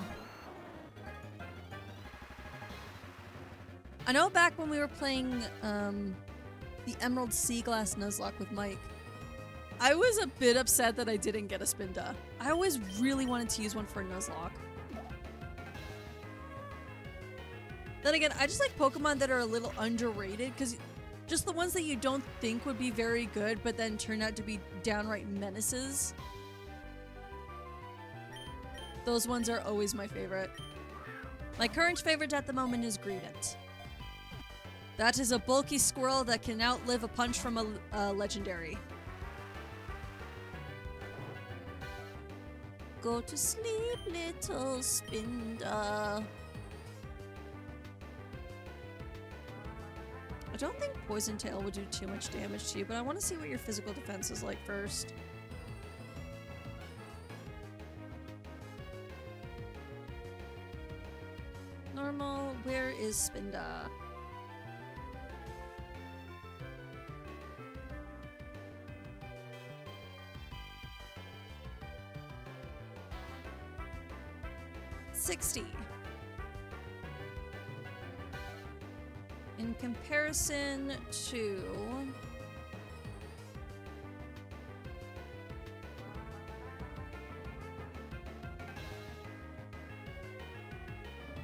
I know back when we were playing the Emerald Sea Glass Nuzlocke with Mike, I was a bit upset that I didn't get a Spinda. I always really wanted to use one for a Nuzlocke. Then again, I just like Pokemon that are a little underrated, because just the ones that you don't think would be very good, but then turn out to be downright menaces. Those ones are always my favorite. My current favorite at the moment is Greedent. That is a bulky squirrel that can outlive a punch from a legendary. Go to sleep, little Spinda. I don't think Poison Tail will do too much damage to you, but I want to see what your physical defense is like first. Normal, where is Spinda? In comparison to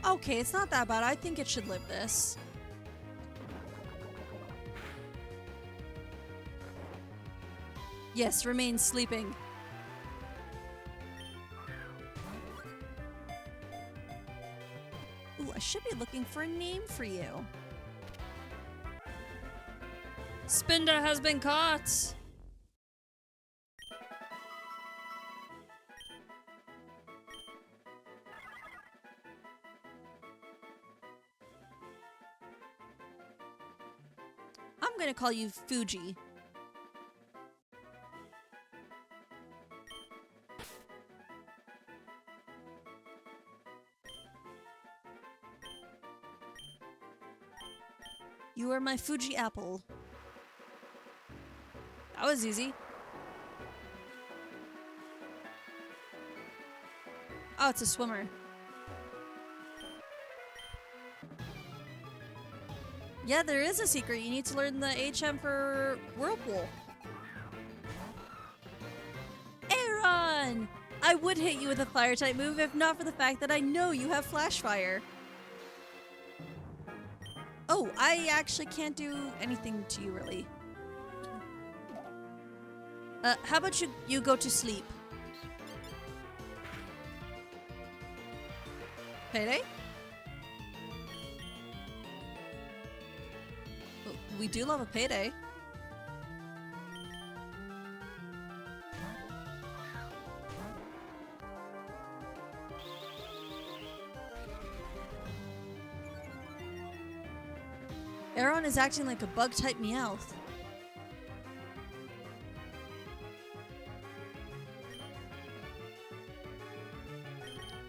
okay, it's not that bad. I think it should live this. Yes, remain sleeping. Ooh, I should be looking for a name for you. Spinda has been caught! I'm gonna call you Fuji. You are my Fuji apple. That was easy. Oh, it's a swimmer. Yeah, there is a secret. You need to learn the HM for Whirlpool. Aaron! I would hit you with a fire type move if not for the fact that I know you have flash fire. Oh, I actually can't do anything to you, really. How about you go to sleep? Payday? We do love a payday. Aaron is acting like a bug-type Meowth.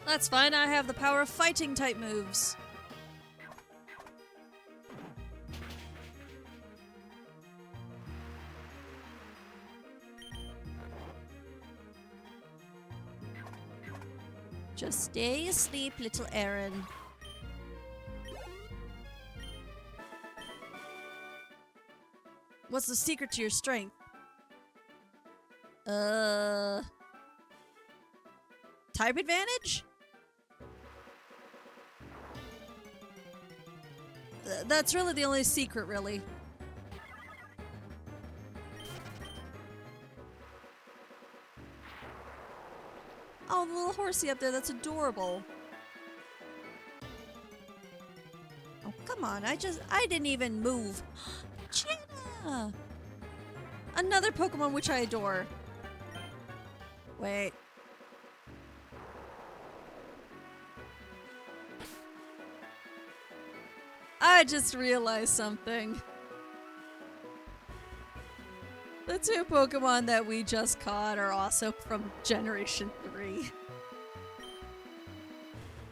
That's fine, I have the power of fighting-type moves. Just stay asleep, little Aaron. What's the secret to your strength? Type advantage? That's really the only secret, really. Oh, the little horsey up there, that's adorable. Oh, come on, I didn't even move. Jenna! Another Pokemon which I adore. Wait. I just realized something. The two Pokemon that we just caught are also from Generation 3.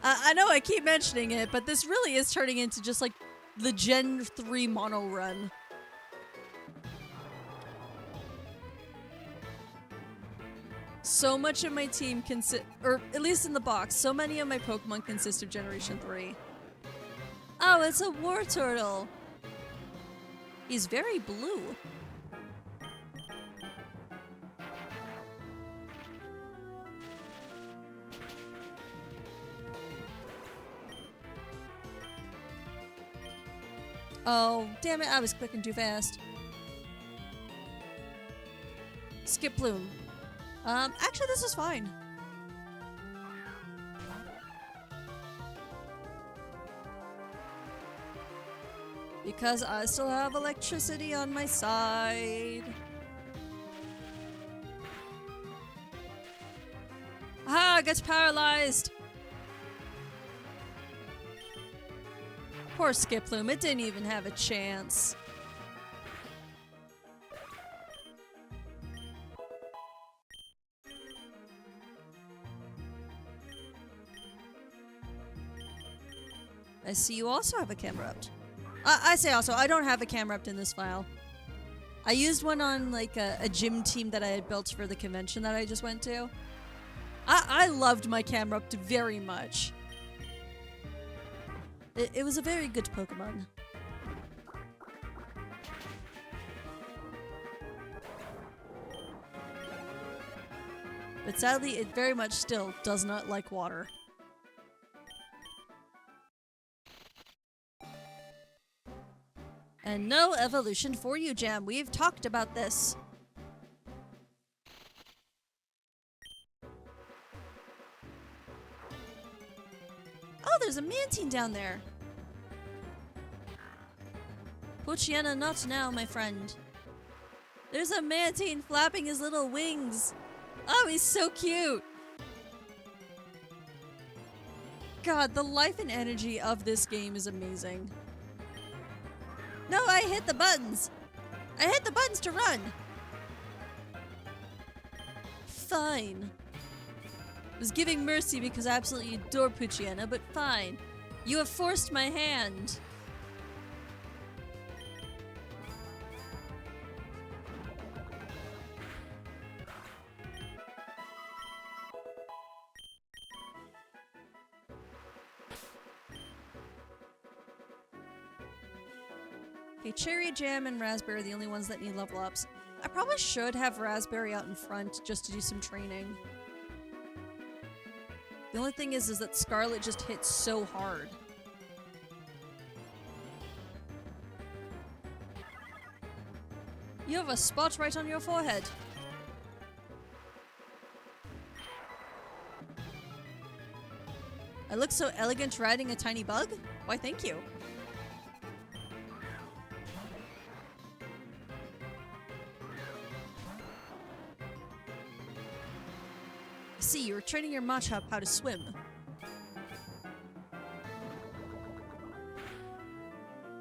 I know I keep mentioning it, but this really is turning into just like the Gen 3 mono run. So much of my team or at least in the box, so many of my Pokemon consist of Generation 3. Oh, it's a Wartortle. He's very blue. Oh, damn it, I was clicking too fast. Skip Bloom. Actually, this is fine. Because I still have electricity on my side. Ah, gets paralyzed. Poor Skiploom, it didn't even have a chance. I see you also have a Camerupt. I say also, I don't have a Camerupt in this file. I used one on like a gym team that I had built for the convention that I just went to. I loved my Camerupt very much. It was a very good Pokemon. But sadly, it very much still does not like water. And no evolution for you, Jam. We've talked about this. Oh, there's a Mantine down there. Poochyena, not now, my friend. There's a mantine flapping his little wings. Oh, he's so cute. God, the life and energy of this game is amazing. No, I hit the buttons. I hit the buttons to run. Fine. I was giving mercy because I absolutely adore Poochyena, but fine. You have forced my hand. Okay, cherry, jam, and raspberry are the only ones that need level ups. I probably should have raspberry out in front just to do some training. The only thing is that Scarlet just hits so hard. You have a spot right on your forehead. I look so elegant riding a tiny bug? Why, thank you. See, you were training your Machop how to swim.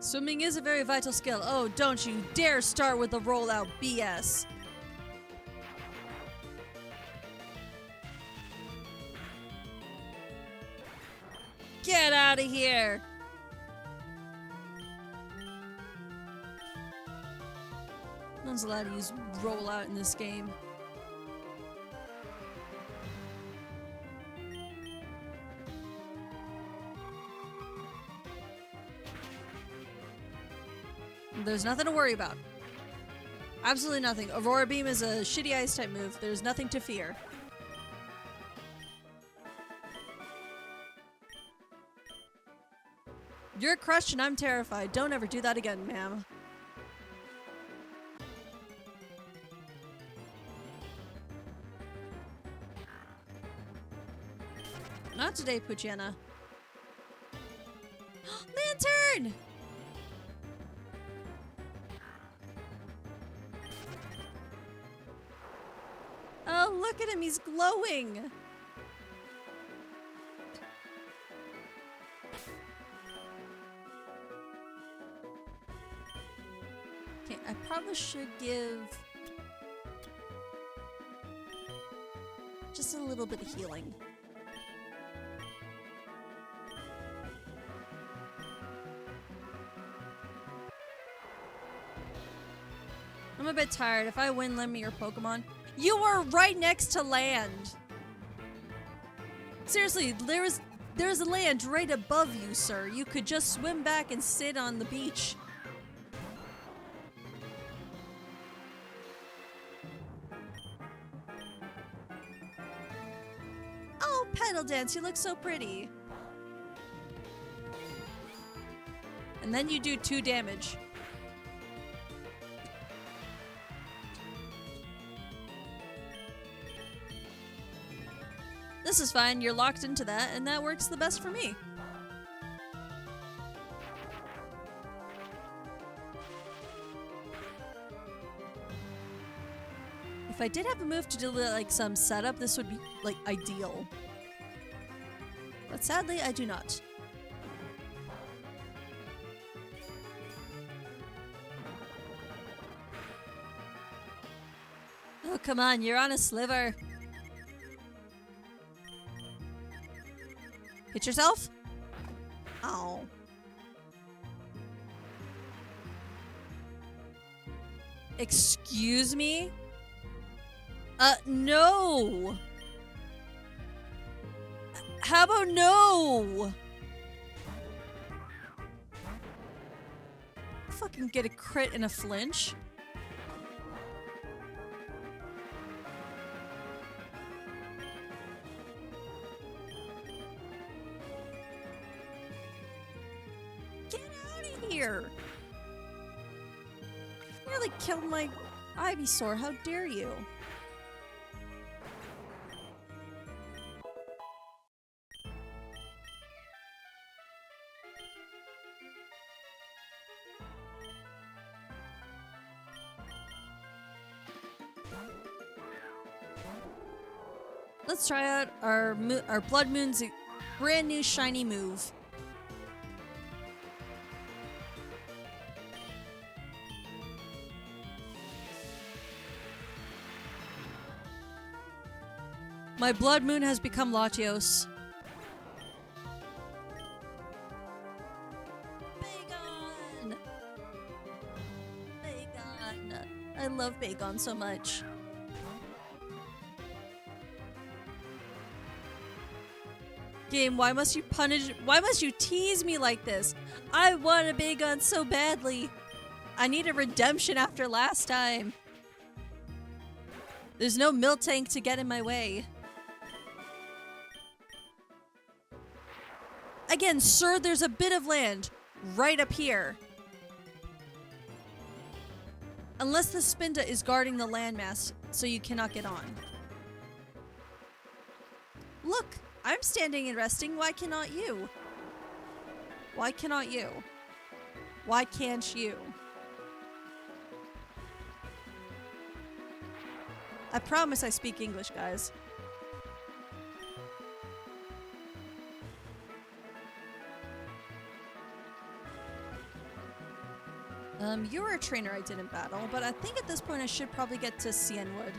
Swimming is a very vital skill. Oh, don't you dare start with the rollout BS. Get out of here! No one's allowed to use rollout in this game. There's nothing to worry about. Absolutely nothing. Aurora Beam is a shitty ice type move. There's nothing to fear. You're crushed and I'm terrified. Don't ever do that again, ma'am. Not today, Poochyena. Lantern! Oh, look at him, he's glowing! Okay, I probably should give just a little bit of healing. I'm a bit tired. If I win, lend me your Pokemon. You were right next to land. Seriously, there's a land right above you, sir. You could just swim back and sit on the beach. Oh, Petal Dance, you look so pretty. And then you do 2 damage. This is fine, you're locked into that, and that works the best for me. If I did have a move to do like some setup, this would be like ideal. But sadly, I do not. Oh, come on, you're on a sliver. Hit yourself? Oh. Excuse me? No! How about no? Fucking get a crit in a flinch. Here. You nearly killed my Ivysaur. How dare you? Let's try out our Blood Moon's brand new shiny move. My Blood Moon has become Latios. Bagon! Bagon. I love Bagon so much. Game, why must you tease me like this? I want a Bagon so badly. I need a redemption after last time. There's no Miltank to get in my way. Again, sir, there's a bit of land right up here. Unless the Spinda is guarding the landmass, so you cannot get on. Look, I'm standing and resting. Why cannot you? Why cannot you? Why can't you? I promise I speak English, guys. You were a trainer I didn't battle, but I think at this point I should probably get to Cienwood.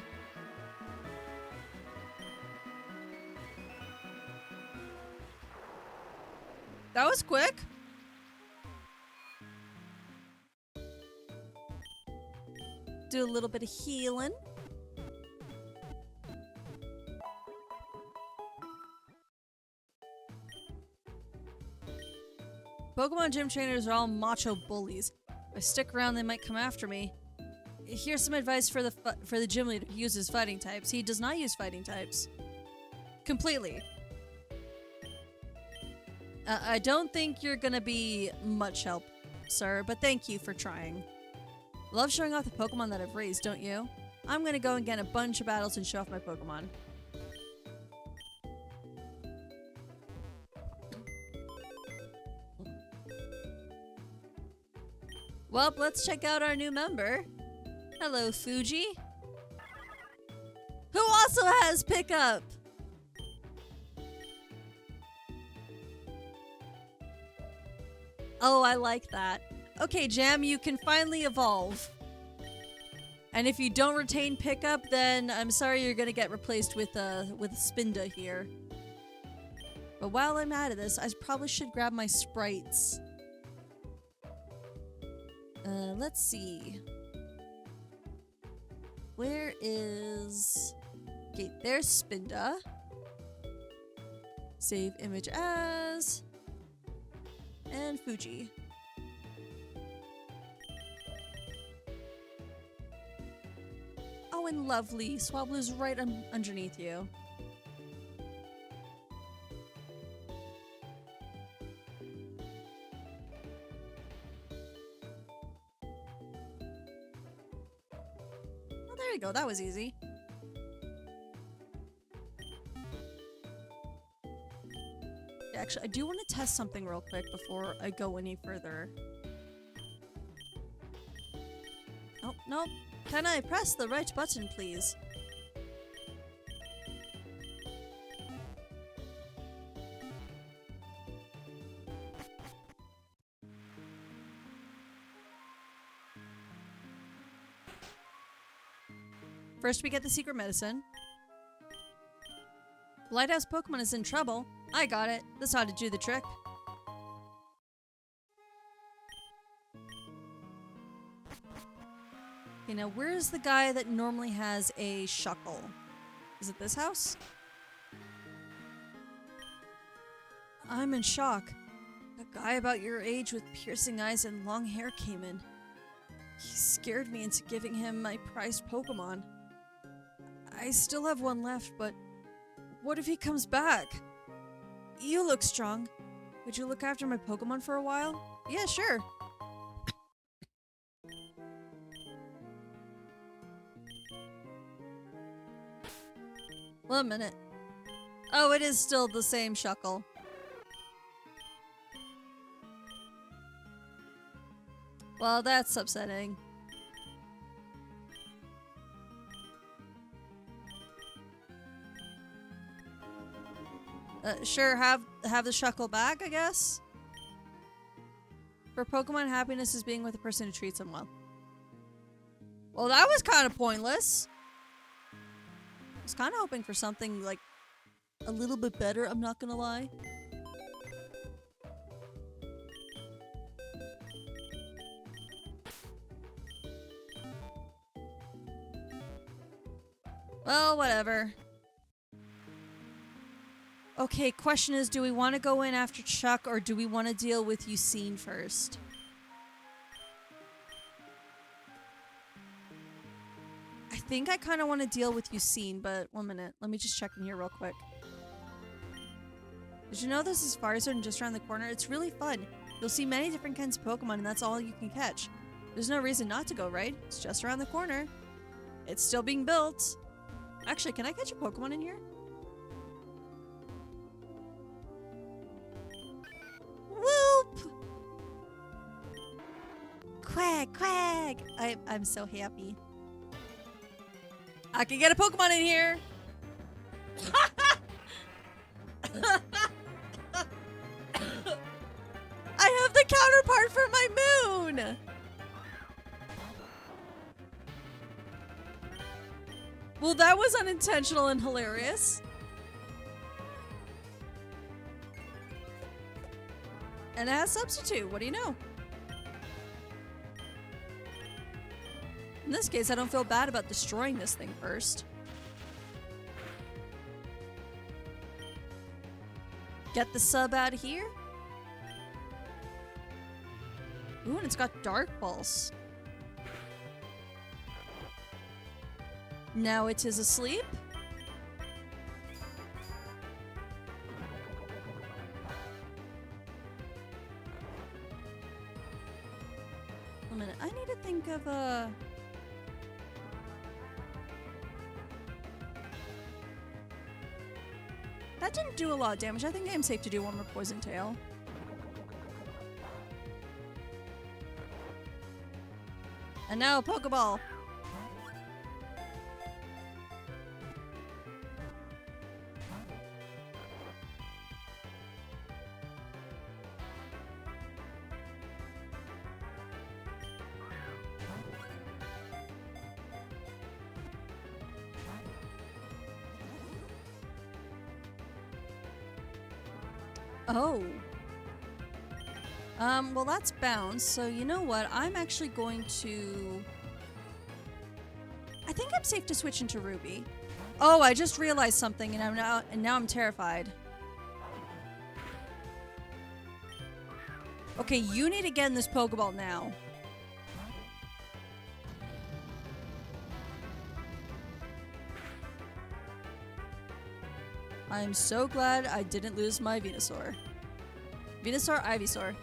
That was quick. Do a little bit of healing. Pokemon gym trainers are all macho bullies. If I stick around, they might come after me. Here's some advice for the gym leader who uses fighting types. He does not use fighting types. Completely. I don't think you're gonna be much help, sir, but thank you for trying. Love showing off the Pokemon that I've raised, don't you? I'm gonna go and get a bunch of battles and show off my Pokemon. Well, let's check out our new member. Hello, Fuji. Who also has pickup? Oh, I like that. Okay, Jam, you can finally evolve. And if you don't retain pickup, then I'm sorry you're gonna get replaced with Spinda here. But while I'm out of this, I probably should grab my sprites. Let's see. Where is... Okay, there's Spinda. Save image as... And Fuji. Oh, and lovely. Swablu's right underneath you. Oh, there you go. That was easy. Actually, I do want to test something real quick before I go any further. Oh, no. Can I press the right button, please? First, we get the secret medicine. Lighthouse Pokemon is in trouble. I got it. This ought to do the trick. Okay, now where's the guy that normally has a Shuckle? Is it this house? I'm in shock. A guy about your age with piercing eyes and long hair came in. He scared me into giving him my prized Pokemon. I still have one left, but what if he comes back? You look strong. Would you look after my Pokemon for a while? Yeah, sure. One minute. Oh, it is still the same Shuckle. Well, that's upsetting. Sure, have the shuckle back, I guess. For Pokemon, happiness is being with a person who treats them well. Well, that was kind of pointless. I was kind of hoping for something, like, a little bit better, I'm not gonna lie. Well, whatever. Okay, question is, do we want to go in after Chuck, or do we want to deal with Usain first? I think I kind of want to deal with Usain, but 1 minute. Let me just check in here real quick. Did you know this is Farzone just around the corner? It's really fun. You'll see many different kinds of Pokemon, and that's all you can catch. There's no reason not to go, right? It's just around the corner. It's still being built. Actually, can I catch a Pokemon in here? Whoop! Quack, quack! I'm so happy. I can get a Pokemon in here! I have the counterpart for my moon! Well, that was unintentional and hilarious. And it has substitute, what do you know? In this case, I don't feel bad about destroying this thing first. Get the sub out of here. Ooh, and it's got Dark Pulse. Now it is asleep. A minute, I need to think of a... That didn't do a lot of damage. I think I'm safe to do one more Poison Tail. And now, Pokeball. Oh. Well that's bounce, so you know what? I'm actually going to... I think I'm safe to switch into Ruby. Oh, I just realized something and now I'm terrified. Okay, you need to get in this Pokeball now. I'm so glad I didn't lose my Venusaur. Venusaur, Ivysaur.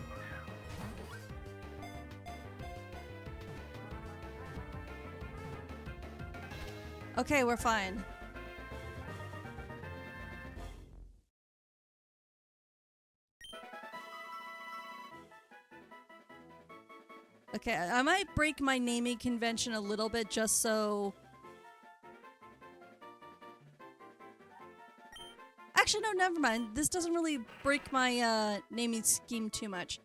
Okay, we're fine. Okay, I might break my naming convention a little bit just so... Actually, no, never mind. This doesn't really break my naming scheme too much.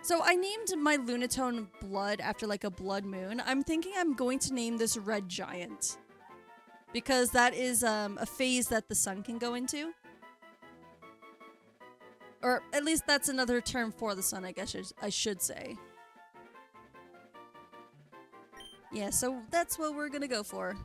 So I named my Lunatone Blood after like a blood moon. I'm thinking I'm going to name this Red Giant. Because that is a phase that the sun can go into. Or at least that's another term for the sun, I guess I should say. Yeah, so that's what we're gonna go for.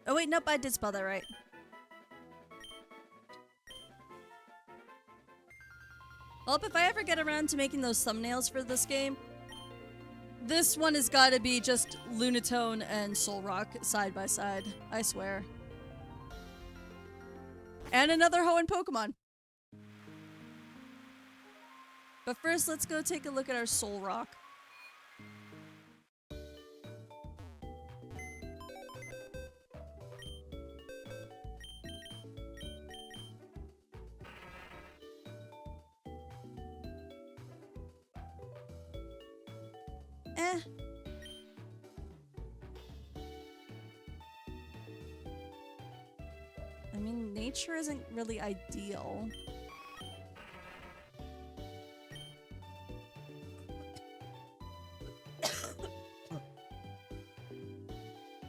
Oh wait, nope, I did spell that right. Well, if I ever get around to making those thumbnails for this game, this one has got to be just Lunatone and Solrock side by side. I swear. And another Hoenn Pokemon. But first, let's go take a look at our Solrock. Eh. I mean, nature isn't really ideal.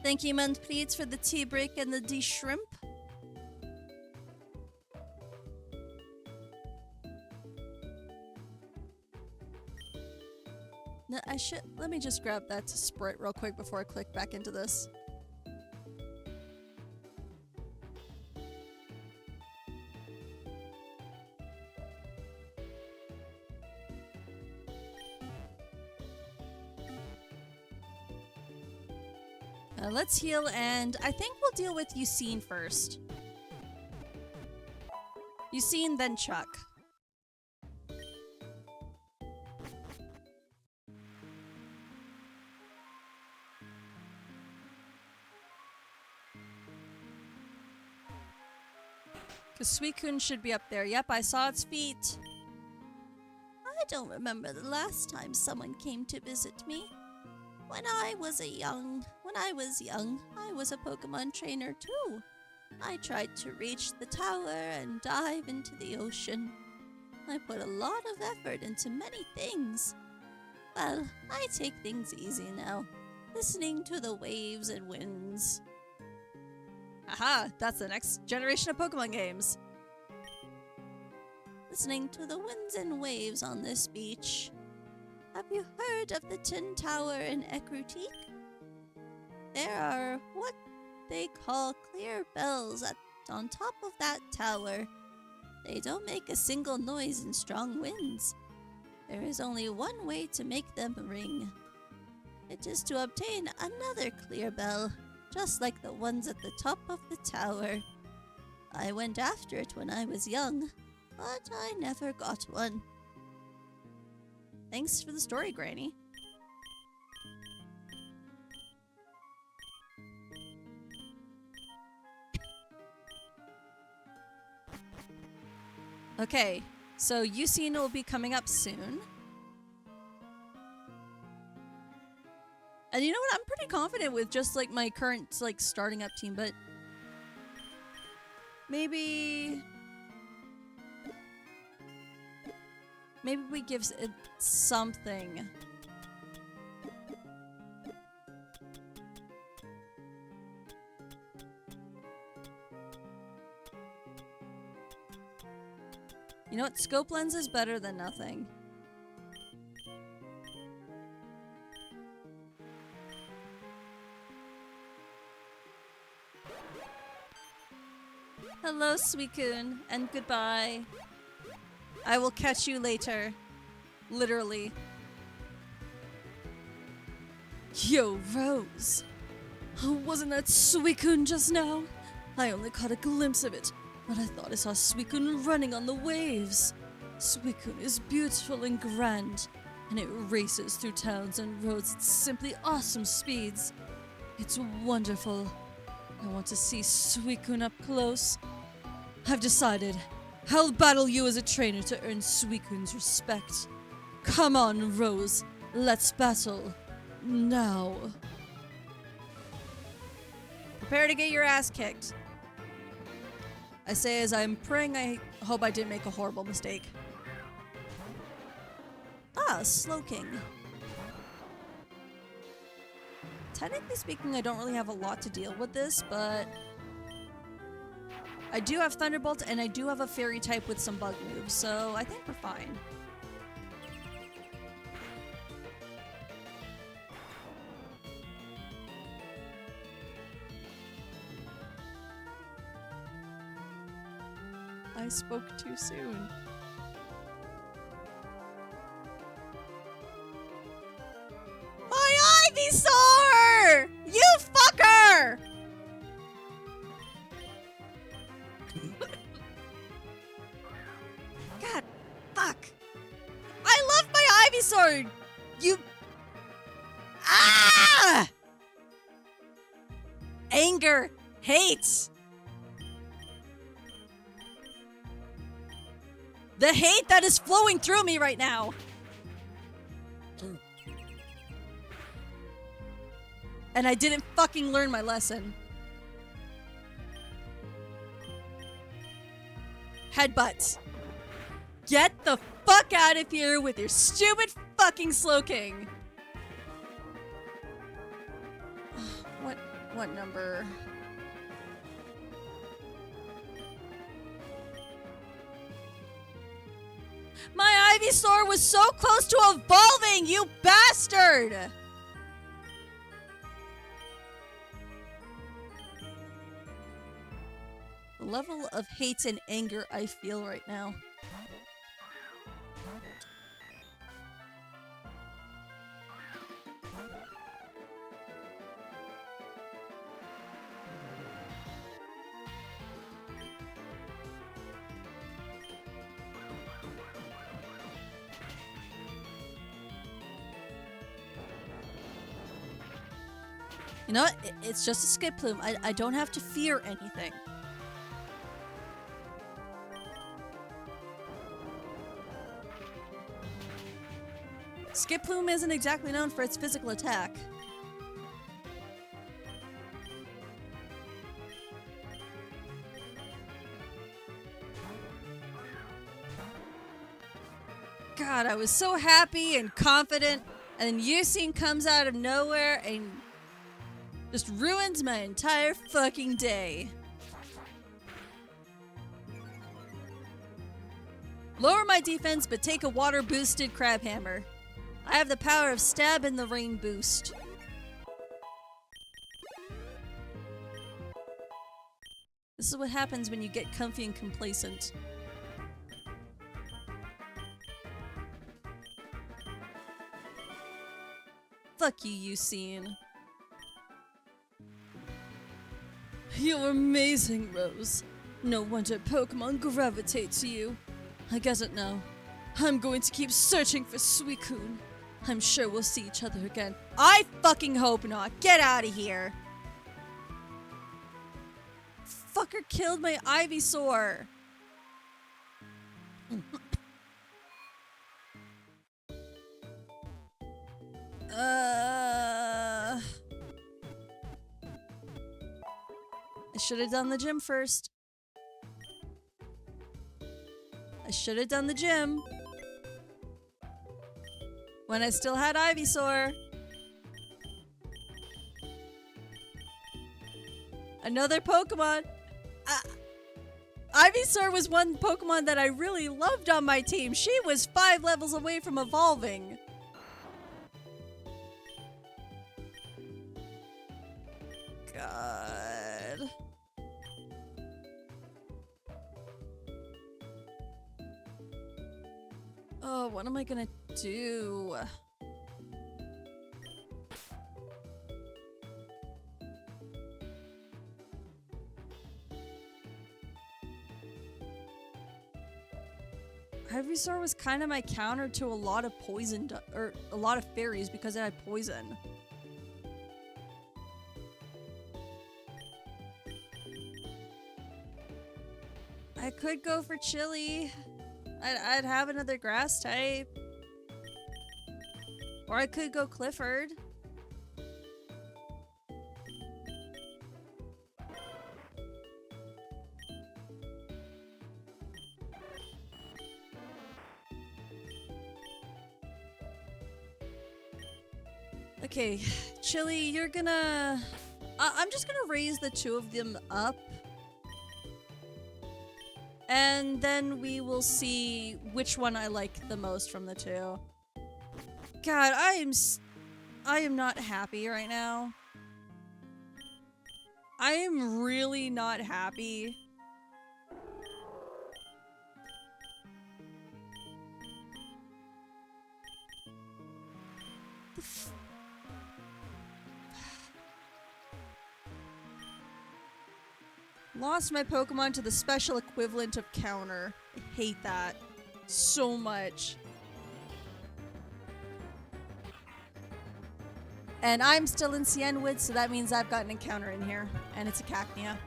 Thank you, Manpreet, for the tea break and the de-shrimp. No, I should. Let me just grab that Sprite real quick before I click back into this. Let's heal, and I think we'll deal with Yucine first. Yucine, then Chuck. Because Suicune should be up there. Yep, I saw its feet. I don't remember the last time someone came to visit me. When I was young, I was a Pokemon trainer too. I tried to reach the tower and dive into the ocean. I put a lot of effort into many things. Well, I take things easy now, listening to the waves and winds. Aha, that's the next generation of Pokemon games. Listening to the winds and waves on this beach. Have you heard of the Tin Tower in Ekrutik? There are what they call clear bells on top of that tower. They don't make a single noise in strong winds. There is only one way to make them ring. It is to obtain another clear bell, just like the ones at the top of the tower. I went after it when I was young, but I never got one. Thanks for the story, Granny. Okay, so Yucine will be coming up soon. And you know what? I'm pretty confident with just like my current like starting up team, but maybe we give it something. You know what? Scope lens is better than nothing. Hello, Suicune, and goodbye. I will catch you later. Literally. Yo, Rose. Wasn't that Suicune just now? I only caught a glimpse of it, but I thought I saw Suicune running on the waves. Suicune is beautiful and grand, and it races through towns and roads at simply awesome speeds. It's wonderful. I want to see Suicune up close. I've decided. I'll battle you as a trainer to earn Suicune's respect. Come on, Rose. Let's battle. Now. Prepare to get your ass kicked. I say as I'm praying I hope I didn't make a horrible mistake. Ah, Slowking. Technically speaking, I don't really have a lot to deal with this, but I do have Thunderbolt and I do have a Fairy type with some bug moves, so I think we're fine. I spoke too soon. My Ivysaur! You fucker! God, fuck. I love my Ivysaur! You... Ah! Anger. Hate. The hate that is flowing through me right now. And I didn't fucking learn my lesson. Headbutt. Get the fuck out of here with your stupid fucking Slowking. What number? My Ivysaur was so close to evolving, you bastard! The level of hate and anger I feel right now. You know what? It's just a skip plume. I don't have to fear anything. Skip plume isn't exactly known for its physical attack. God, I was so happy and confident, and then Yusin comes out of nowhere and just ruins my entire fucking day. Lower my defense, but take a water-boosted crab hammer. I have the power of stab in the rain boost. This is what happens when you get comfy and complacent. Fuck you, Yusin. You're amazing, Rose. No wonder Pokemon gravitate to you. I guess now. I'm going to keep searching for Suicune. I'm sure we'll see each other again. I fucking hope not. Get out of here. Fucker killed my Ivysaur. I should have done the gym first. I should have done the gym. When I still had Ivysaur. Another Pokemon. Ivysaur was one Pokemon that I really loved on my team. She was 5 levels away from evolving. God. Oh, what am I gonna do? Ivysaur was kind of my counter to a lot of poison, or a lot of fairies because it had poison. I could go for Chili. I'd have another grass type. Or I could go Clifford. Okay, Chili, you're gonna... I'm just gonna raise the 2 of them up. And then we will see which one I like the most from the 2. God, I am not happy right now. I am really not happy. Lost my Pokemon to the special equivalent of counter. I hate that so much. And I'm still in Cienwood, so that means I've got an encounter in here. And it's a Cacnea.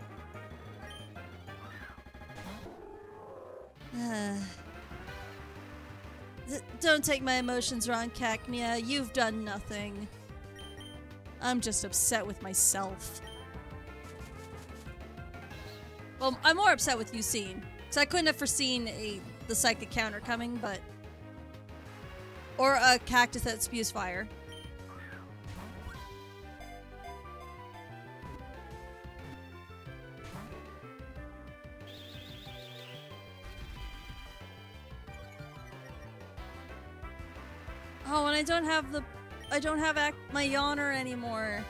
Don't take my emotions wrong, Cacnea. You've done nothing. I'm just upset with myself. Well, I'm more upset with you seeing. So I couldn't have foreseen the psychic counter coming, but... Or a cactus that spews fire. Oh, and I don't have my yawner anymore.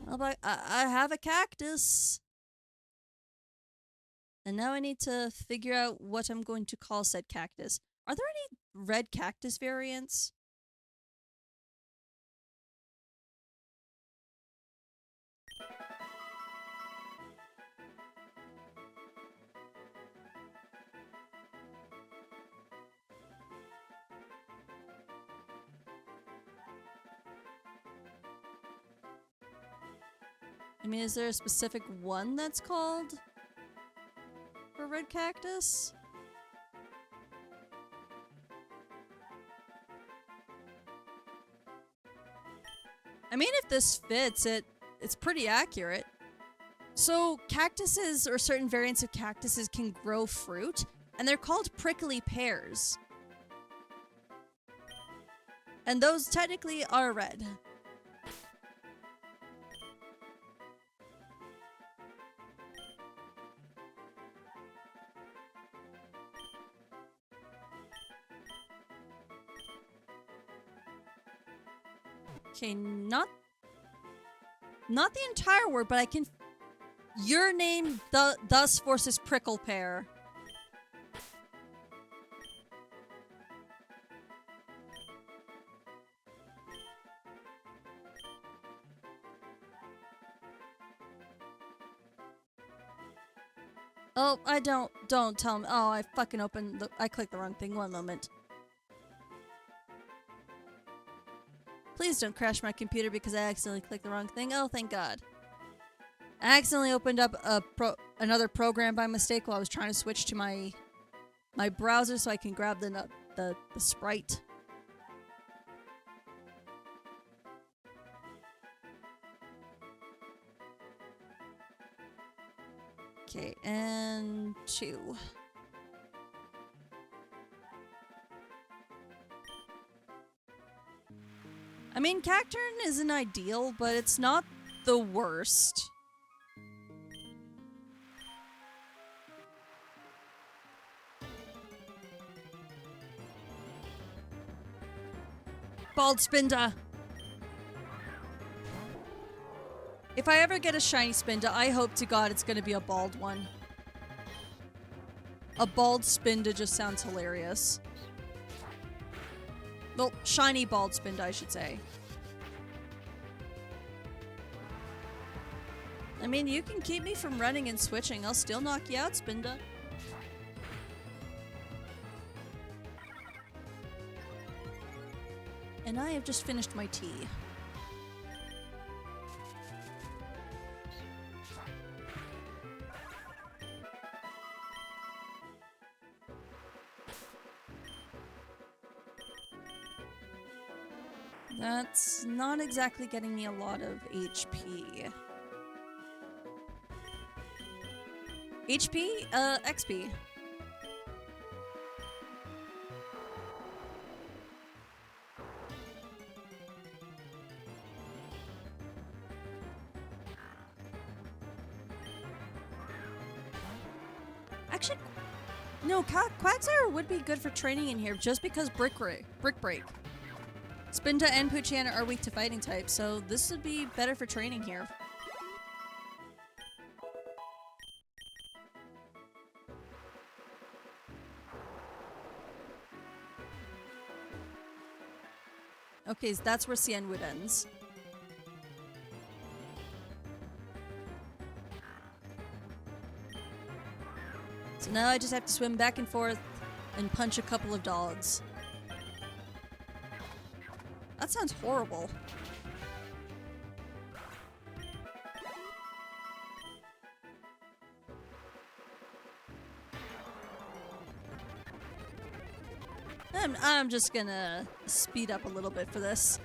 Well, but I have a cactus. And now I need to figure out what I'm going to call said cactus. Are there any red cactus variants? I mean, is there a specific one that's called for red cactus? I mean, if this fits, it's pretty accurate. So cactuses or certain variants of cactuses can grow fruit, and they're called prickly pears. And those technically are red. Okay, not the entire word, but I can... Your name thus forces prickle pear. Oh, don't tell me. Oh, I fucking I clicked the wrong thing. 1 moment. Please don't crash my computer because I accidentally clicked the wrong thing. Oh, thank God. I accidentally opened up another program by mistake while I was trying to switch to my browser so I can grab the sprite. Okay, and 2. I mean, Cacturn isn't ideal, but it's not the worst. Bald Spinda! If I ever get a shiny Spinda, I hope to God it's gonna be a bald one. A bald Spinda just sounds hilarious. Well, shiny bald Spinda, I should say. I mean, you can keep me from running and switching. I'll still knock you out, Spinda. And I have just finished my tea. That's not exactly getting me a lot of HP. HP? XP. Actually, no, Quagsire would be good for training in here just because Brick Break. Spinda and Poochyena are weak to fighting types, so this would be better for training here. Okay, so that's where Cianwood ends. So now I just have to swim back and forth and punch a couple of dogs. That sounds horrible. I'm just gonna speed up a little bit for this.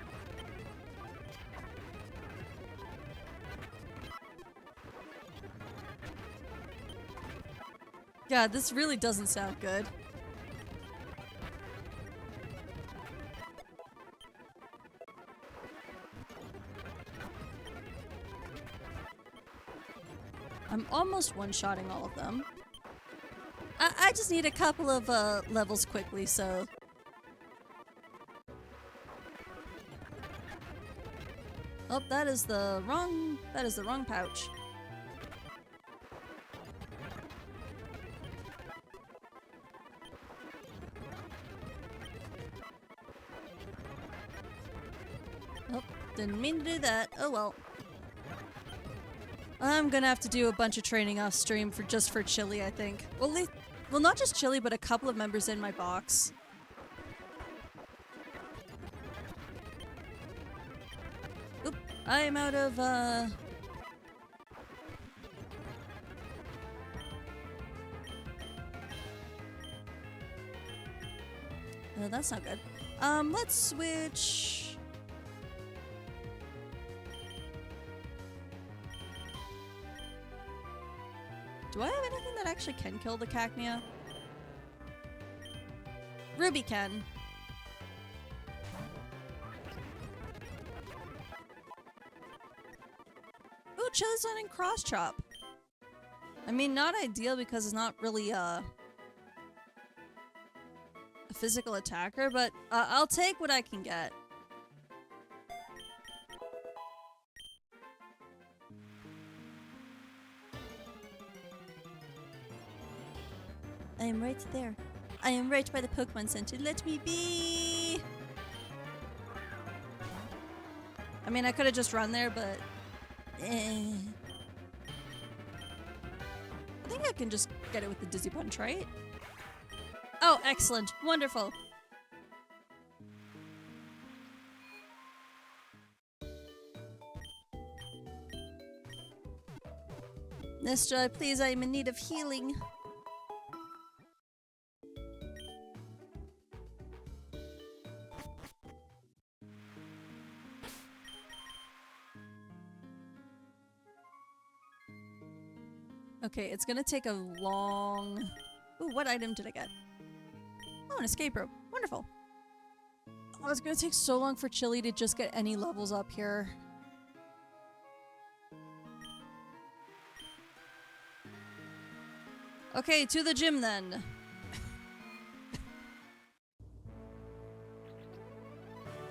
God, this really doesn't sound good. I'm almost one-shotting all of them. I just need a couple of levels quickly, so... Oh, that is the wrong pouch. Oh, didn't mean to do that. Oh well. I'm gonna have to do a bunch of training off stream just for Chili, I think. Well, not just Chili, but a couple of members in my box. Oop, I am out of, Oh, that's not good. Let's switch... Do I have anything that actually can kill the Cacnea? Ruby can. Ooh, Chili's not in cross chop. I mean, not ideal because it's not really a physical attacker, but I'll take what I can get. I am right there. I am right by the Pokemon Center. Let me be! I mean, I could have just run there, but... I think I can just get it with the Dizzy Punch, right? Oh, excellent. Wonderful. Nestra, please, I am in need of healing. Okay, it's gonna take a long... Ooh, what item did I get? Oh, an escape rope. Wonderful. Oh, it's gonna take so long for Chili to just get any levels up here. Okay, to the gym then.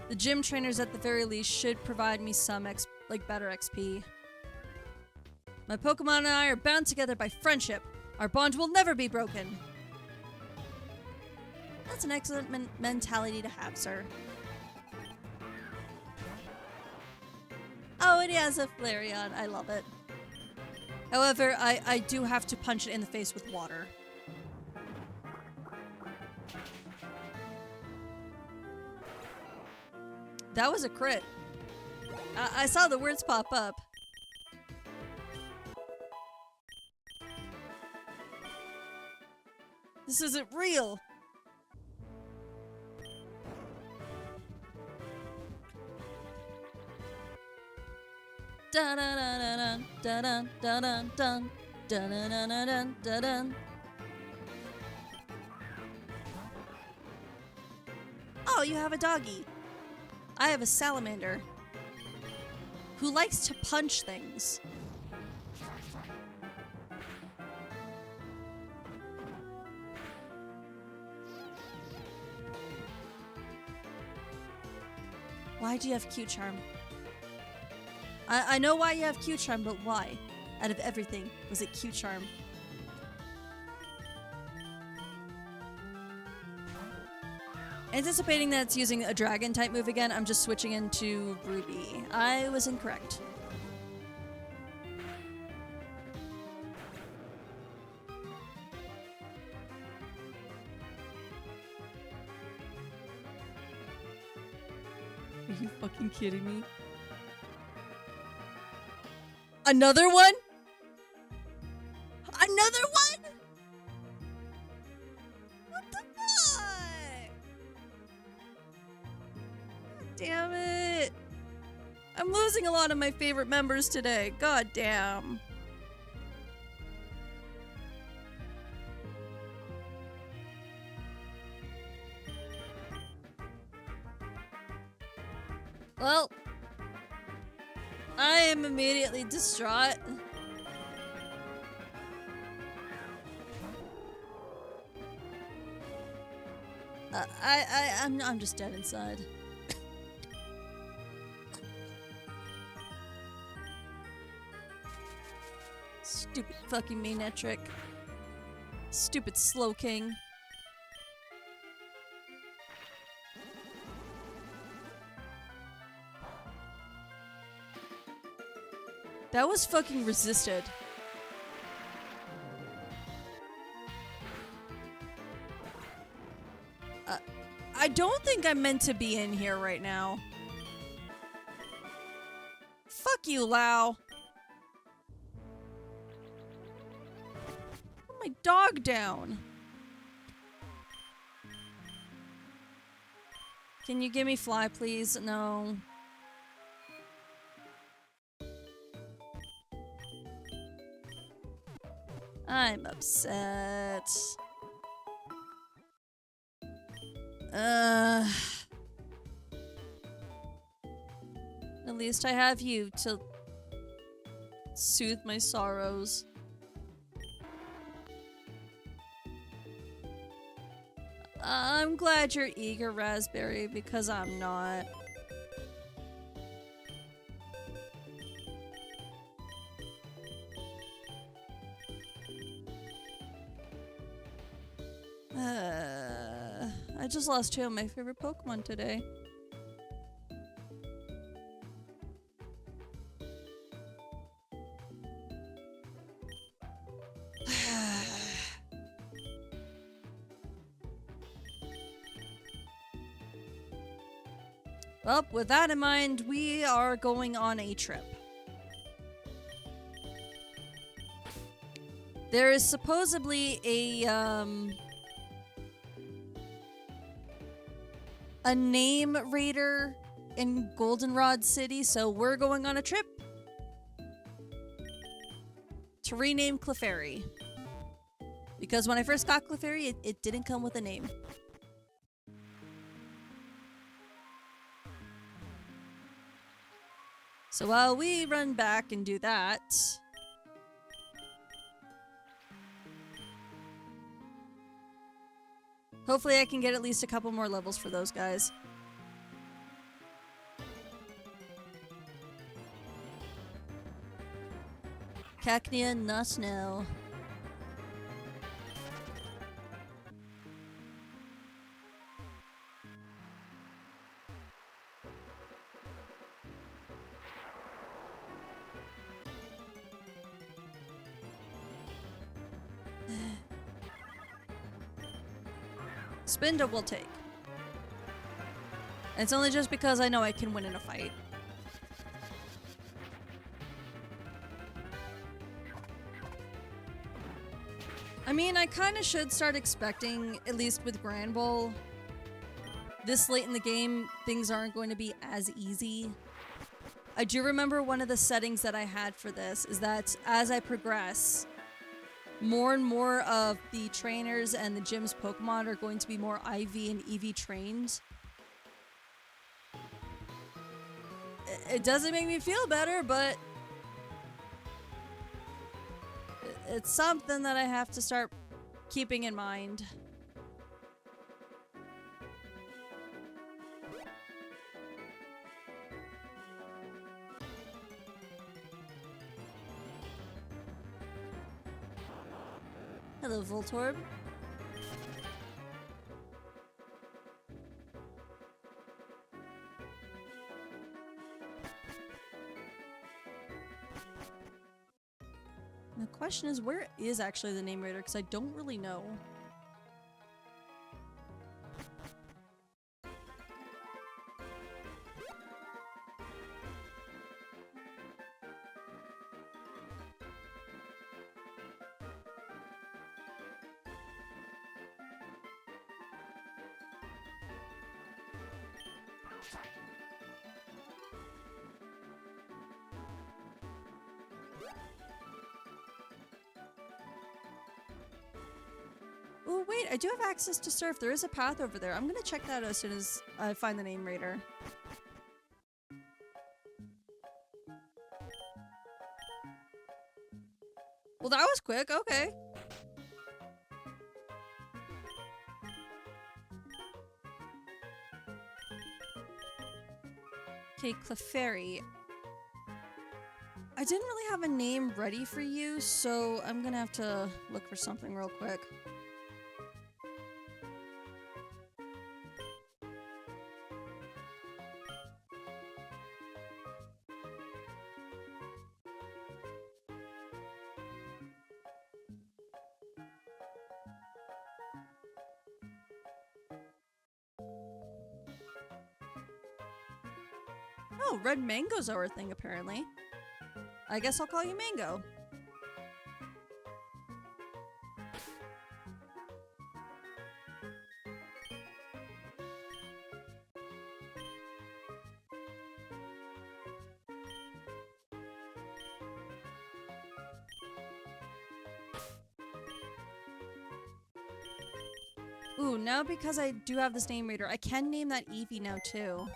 The gym trainers at the very least should provide me some better XP. My Pokemon and I are bound together by friendship. Our bond will never be broken. That's an excellent mentality to have, sir. Oh, it has a Flareon. I love it. However, I do have to punch it in the face with water. That was a crit. I saw the words pop up. This isn't real. Dun dun dun dun dun dun dun dun dun dun dun dun dun. Oh, you have a doggy. I have a salamander who likes to punch things. Why do you have Q-Charm? I know why you have Q-Charm, but why? Out of everything, was it Q-Charm? Anticipating that it's using a dragon-type move again, I'm just switching into Ruby. I was incorrect. Are you fucking kidding me? Another one? Another one? What the fuck? I'm losing a lot of my favorite members today. God damn. Well, I am immediately distraught. I'm just dead inside. Stupid fucking Manetric. Stupid Slow King. That was fucking resisted. I don't think I'm meant to be in here right now. Fuck you, Lau. Put my dog down. Can you give me fly, please? No. I'm upset. At least I have you to soothe my sorrows. I'm glad you're eager, Raspberry, because I'm not. I just lost two of my favorite Pokemon today. Well, with that in mind, we are going on a trip. There is supposedly a name raider in Goldenrod City, so we're going on a trip to rename Clefairy. Because when I first got Clefairy, it didn't come with a name. So while we run back and do that, hopefully I can get at least a couple more levels for those guys. Cacnea, not now. Spinda will take. And it's only just because I know I can win in a fight. I mean, I kind of should start expecting, at least with Granbull, this late in the game, things aren't going to be as easy. I do remember one of the settings that I had for this is that as I progress, more and more of the trainers and the gym's Pokemon are going to be more IV and EV trained. It doesn't make me feel better, but it's something that I have to start keeping in mind. Hello, Voltorb. The question is, where is actually the name raider? Because I don't really know. Oh, wait, I do have access to surf. There is a path over there. I'm gonna check that as soon as I find the name raider. Well, that was quick. Okay. Okay, Clefairy. I didn't really have a name ready for you, so I'm gonna have to look for something real quick. Oh, red mangoes are a thing, apparently. I guess I'll call you Mango. Ooh, now because I do have this name reader, I can name that Eevee now, too.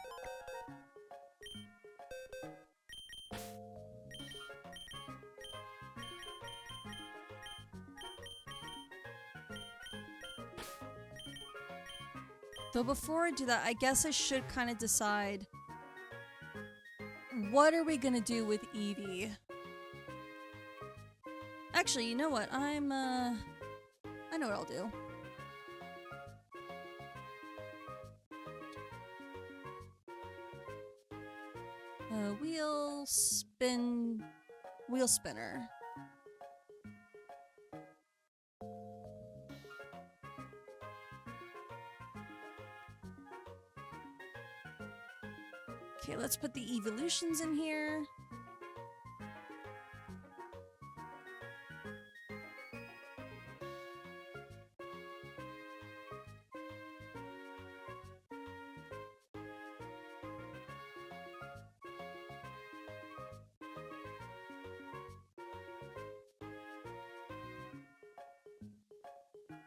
Though before I do that, I guess I should kind of decide what are we gonna do with Eevee? Actually, you know what? I know what I'll do. Wheel spinner. Okay, let's put the evolutions in here.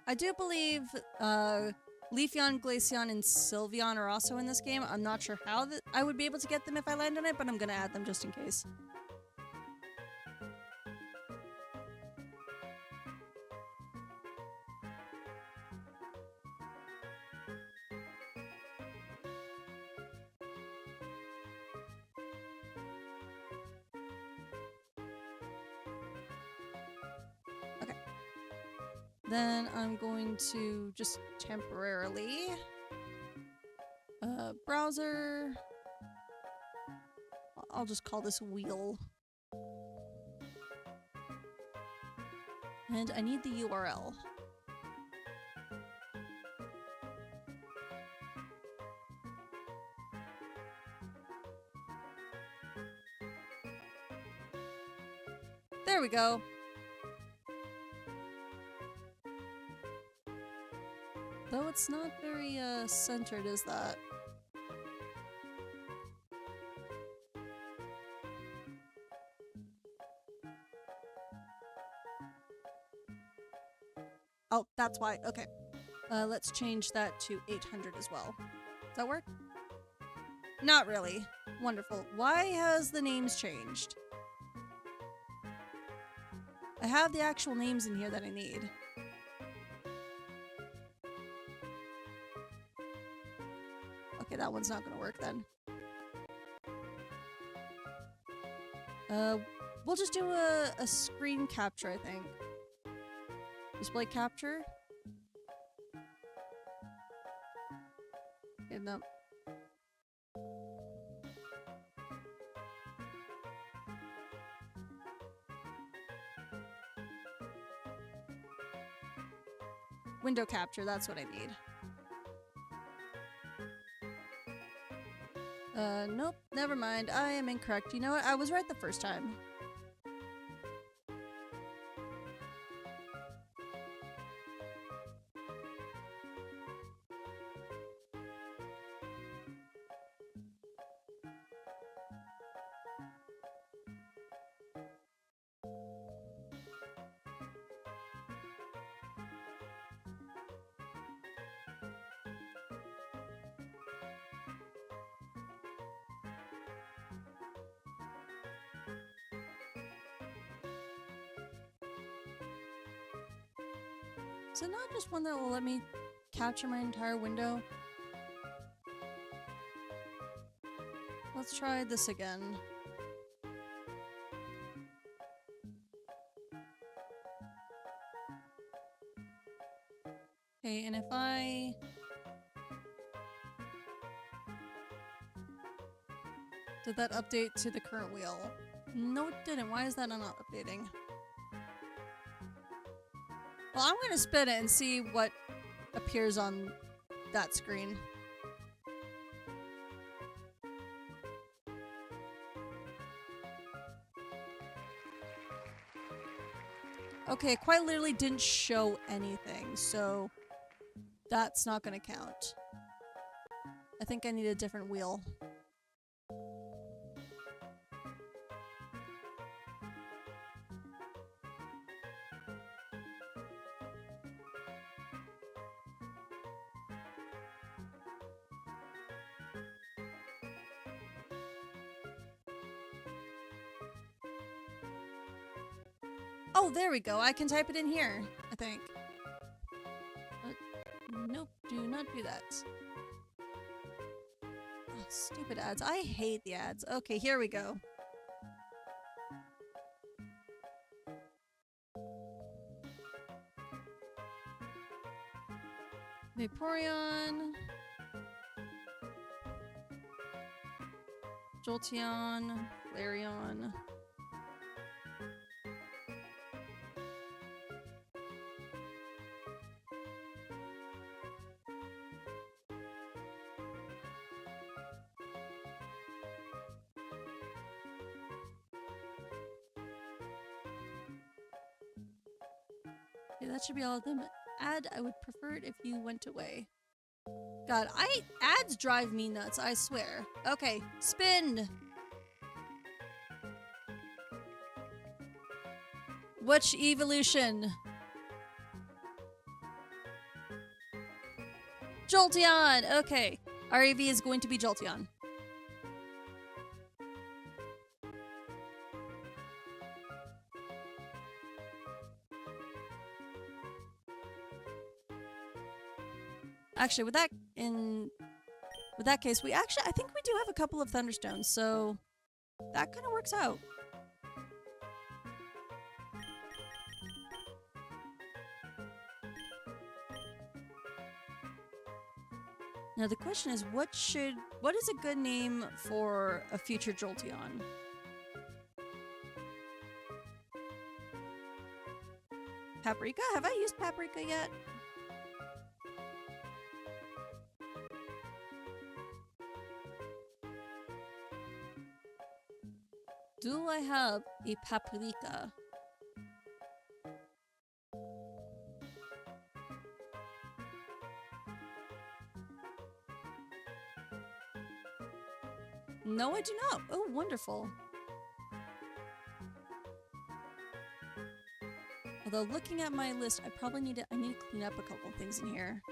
I do believe Leafeon, Glaceon, and Sylveon are also in this game. I'm not sure how I would be able to get them if I land on it, but I'm gonna add them just in case. Okay. Then I'm going to just temporarily browser. I'll just call this wheel. And I need the URL. There we go. Though it's not very centered, is that? Oh, that's why. Okay. Let's change that to 800 as well. Does that work? Not really. Wonderful. Why has the names changed? I have the actual names in here that I need. Okay, that one's not gonna work then. We'll just do a screen capture, I think. Display capture. Okay, no. Window capture, that's what I need. Nope, never mind. I am incorrect. You know what? I was right the first time. Is it not just one that will let me capture my entire window? Let's try this again. Okay, and if I... Did that update to the current wheel? No, it didn't. Why is that not updating? Well, I'm gonna spin it and see what appears on that screen. Okay, it quite literally didn't show anything, so that's not gonna count. I think I need a different wheel. Oh, there we go. I can type it in here, I think. But nope, do not do that. Oh, stupid ads. I hate the ads. Okay, here we go. Vaporeon. Jolteon. Flareon. Okay, that should be all of them. Ad, I would prefer it if you went away. God, ads drive me nuts, I swear. Okay, spin! Which evolution? Jolteon! Okay, our AV is going to be Jolteon. Actually, with that case, I think we do have a couple of Thunderstones, so that kind of works out. Now the question is, what is a good name for a future Jolteon? Paprika? Have I used Paprika yet? Do I have a Paprika? No, I do not. Oh, wonderful. Although looking at my list, I need to clean up a couple of things in here.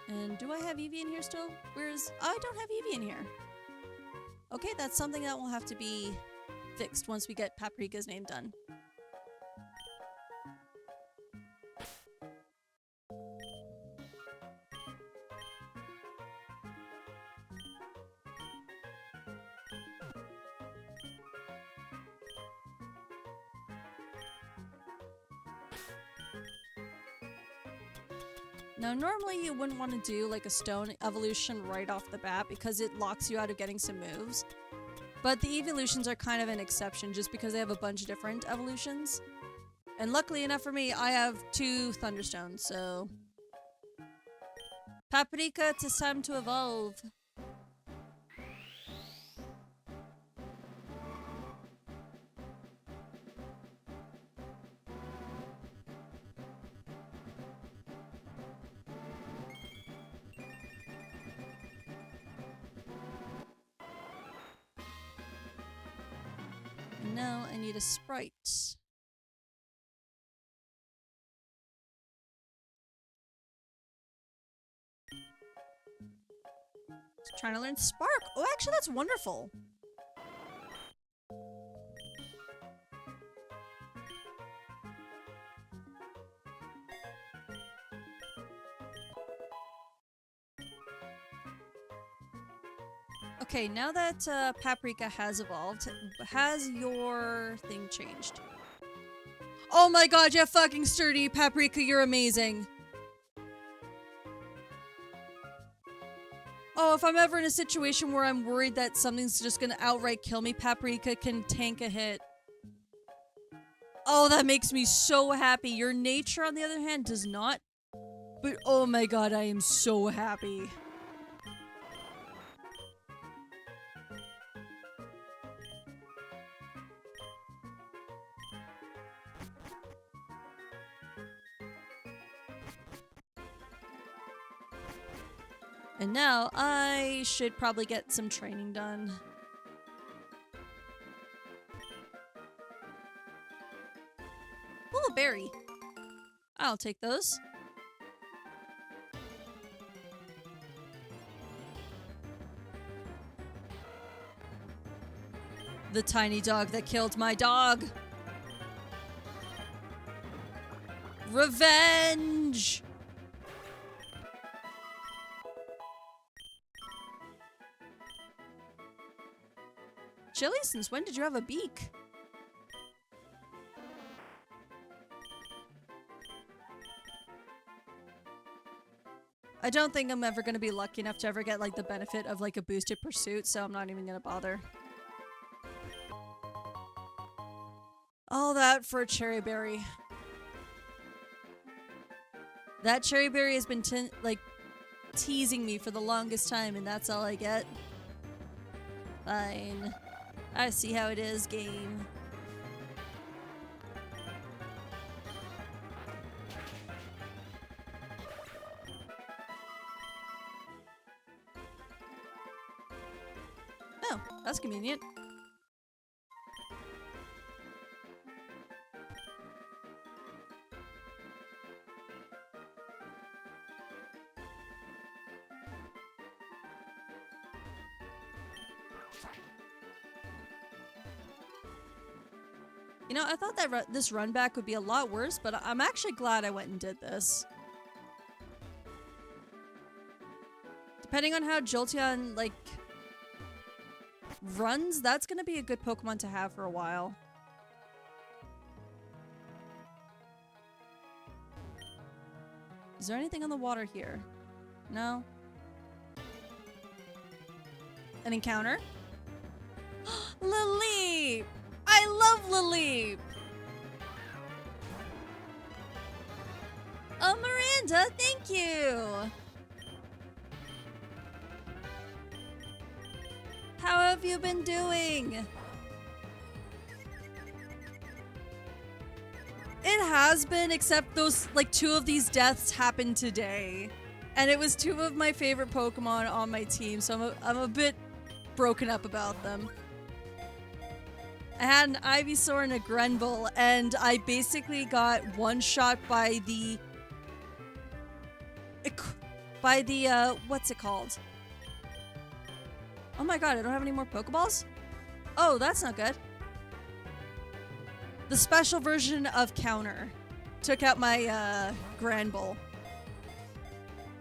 And do I have Eevee in here still? Oh, I don't have Eevee in here. Okay, that's something that will have to be fixed once we get Paprika's name done. Now, normally you wouldn't want to do like a stone evolution right off the bat because it locks you out of getting some moves. But the evolutions are kind of an exception just because they have a bunch of different evolutions. And luckily enough for me, I have 2 Thunderstones, so... Paprika, it's time to evolve. And now I need a sprite. Just trying to learn Spark. Oh, actually, that's wonderful. Okay, now that Paprika has evolved, has your thing changed? Oh my god, you're fucking sturdy, Paprika, you're amazing. Oh, if I'm ever in a situation where I'm worried that something's just gonna outright kill me, Paprika can tank a hit. Oh, that makes me so happy. Your nature, on the other hand, does not. But oh my god, I am so happy. And now I should probably get some training done. Oh, a berry. I'll take those. The tiny dog that killed my dog. Revenge! Chili, since when did you have a beak? I don't think I'm ever going to be lucky enough to ever get like the benefit of like a boosted pursuit, so I'm not even going to bother. All that for a cherry berry. That cherry berry has been like teasing me for the longest time, and that's all I get. Fine. I see how it is, game. Oh, that's convenient. You know, I thought that this run back would be a lot worse, but I'm actually glad I went and did this. Depending on how Jolteon, like, runs, that's gonna be a good Pokemon to have for a while. Is there anything on the water here? No? An encounter? Lily! I love Lily! Oh, Miranda, thank you! How have you been doing? It has been, except those, like, 2 of these deaths happened today. And it was 2 of my favorite Pokemon on my team, so I'm a bit broken up about them. I had an Ivysaur and a Grenville, and I basically got one-shot by the... what's it called? Oh my god, I don't have any more Pokeballs? Oh, that's not good. The special version of Counter took out my, Granbull.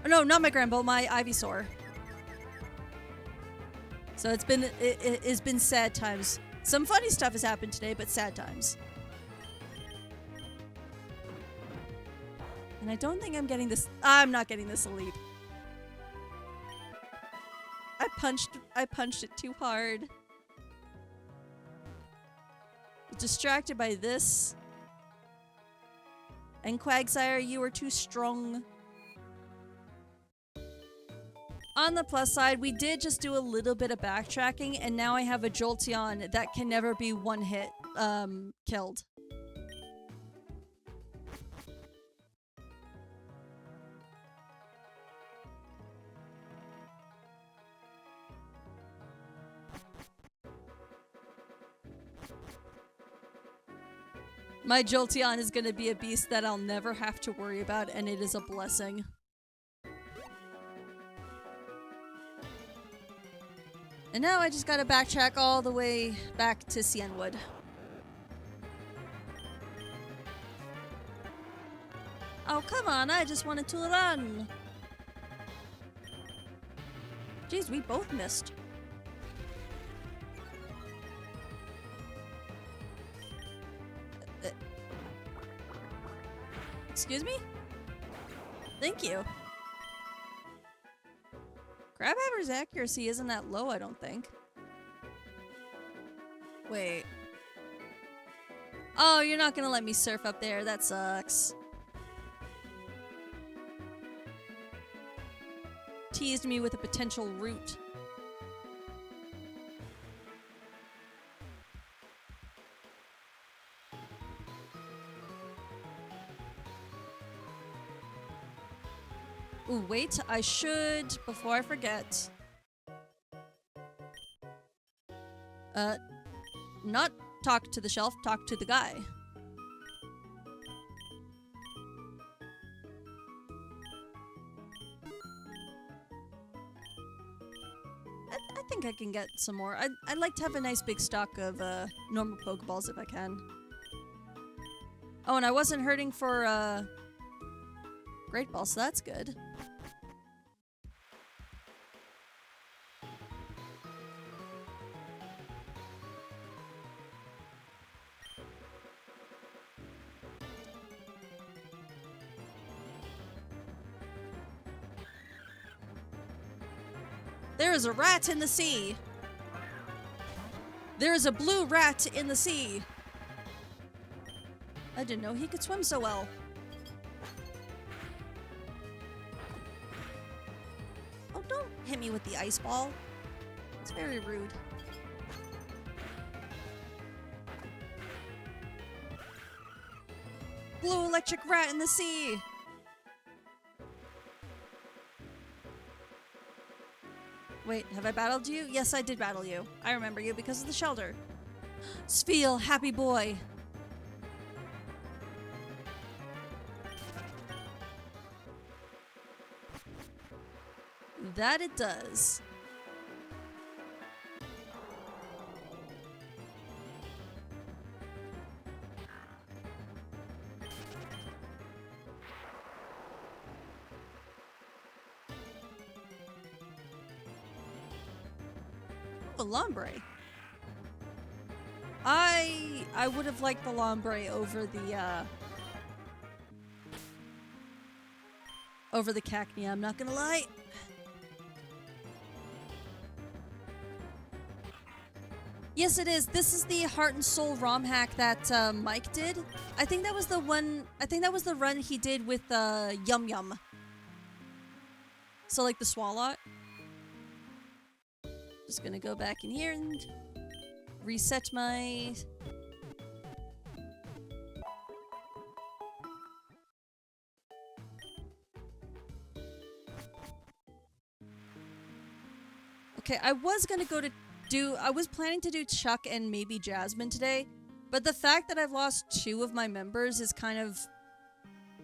Oh, no, not my Granbull, my Ivysaur. So it's been sad times. Some funny stuff has happened today, but sad times. And I don't think I'm getting this. I'm not getting this Elite. I punched it too hard. Distracted by this. And Quagsire, you were too strong. On the plus side, we did just do a little bit of backtracking, and now I have a Jolteon that can never be one hit killed. My Jolteon is going to be a beast that I'll never have to worry about, and it is a blessing. And now I just gotta backtrack all the way back to Cianwood. Oh, come on, I just wanted to run. Jeez, we both missed. Excuse me? Thank you. Crabhammer's accuracy isn't that low, I don't think. Wait. Oh, you're not gonna let me surf up there. That sucks. Teased me with a potential route. Ooh, wait, I should, before I forget. Not talk to the shelf, talk to the guy. I think I can get some more. I'd like to have a nice big stock of normal Pokeballs if I can. Oh, and I wasn't hurting for Great Ball, so that's good. There is a rat in the sea. There is a blue rat in the sea. I didn't know he could swim so well. Oh, don't hit me with the ice ball. It's very rude. Blue electric rat in the sea. Wait, have I battled you? Yes, I did battle you. I remember you because of the shelter. Spheal, happy boy. That it does. Oh, Lombre. I would have liked the Lombre over the Cacnea, I'm not gonna lie. Yes, it is. This is the Heart and Soul ROM hack that Mike did. I think that was the one. I think that was the run he did with Yum Yum. So like the Swalot. Just gonna go back in here and reset my. Okay, I was gonna go to I was planning to do Chuck and maybe Jasmine today, but the fact that I've lost 2 of my members is kind of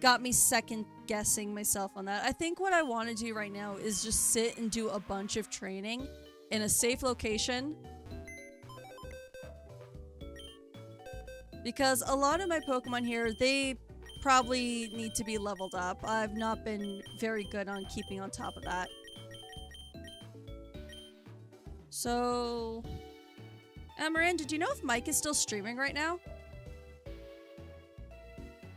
got me second guessing myself on that. I think what I want to do right now is just sit and do a bunch of training in a safe location. Because a lot of my Pokemon here, they probably need to be leveled up. I've not been very good on keeping on top of that. So, Amaran, did you know if Mike is still streaming right now?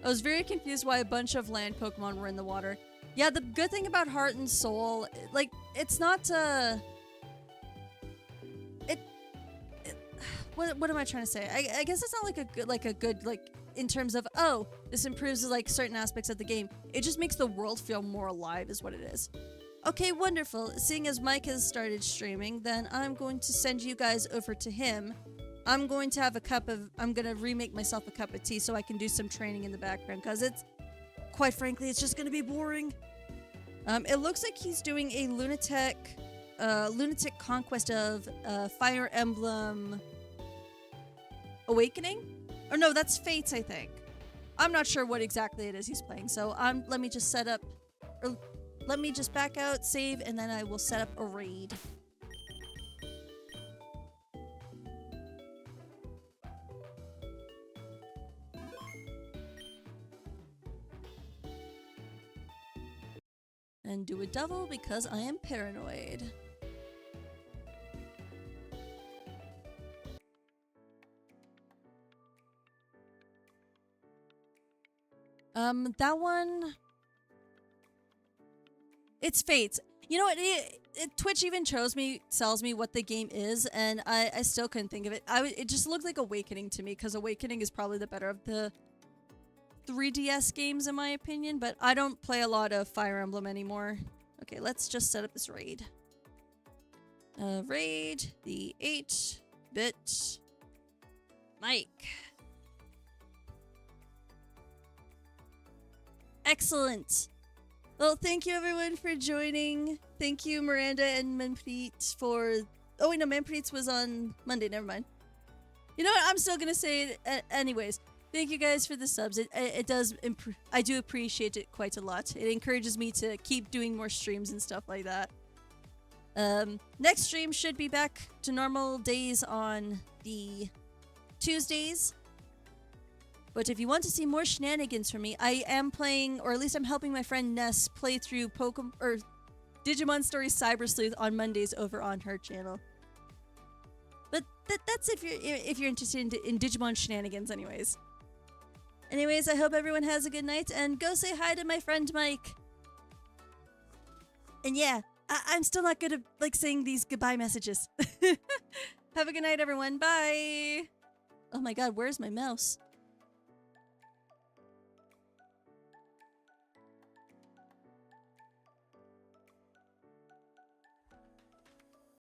I was very confused why a bunch of land Pokemon were in the water. Yeah, the good thing about Heart and Soul, like, it's not, what am I trying to say? I guess it's not like a good, in terms of, oh, this improves, like, certain aspects of the game. It just makes the world feel more alive is what it is. Okay, wonderful. Seeing as Mike has started streaming, then I'm going to send you guys over to him. I'm going to have I'm going to remake myself a cup of tea so I can do some training in the background, because quite frankly, it's just going to be boring. It looks like he's doing a Lunatic Conquest of Fire Emblem Awakening? Or no, that's Fates, I think. I'm not sure what exactly it is he's playing, so let me just set up, or let me just back out, save, and then I will set up a raid. And do a double because I am paranoid. That one... It's Fates. You know what? Twitch even tells me what the game is, and I still couldn't think of it. It just looked like Awakening to me, because Awakening is probably the better of the 3DS games in my opinion, but I don't play a lot of Fire Emblem anymore. Okay, let's just set up this raid. Raid the 8-bit Mike. Excellent. Well, thank you everyone for joining. Thank you Miranda and Manpreet for... Oh wait, no, Manpreet was on Monday, never mind. You know what, I'm still gonna say it anyways. Thank you guys for the subs. It does I do appreciate it quite a lot. It encourages me to keep doing more streams and stuff like that. Next stream should be back to normal days on the Tuesdays. But if you want to see more shenanigans from me, I am playing, or at least I'm helping my friend Ness play through Digimon Stories Cyber Sleuth on Mondays over on her channel. But that's if you're interested in Digimon shenanigans anyways. Anyways, I hope everyone has a good night, and go say hi to my friend Mike. And yeah, I'm still not good at saying these goodbye messages. Have a good night, everyone. Bye. Oh my god, where's my mouse?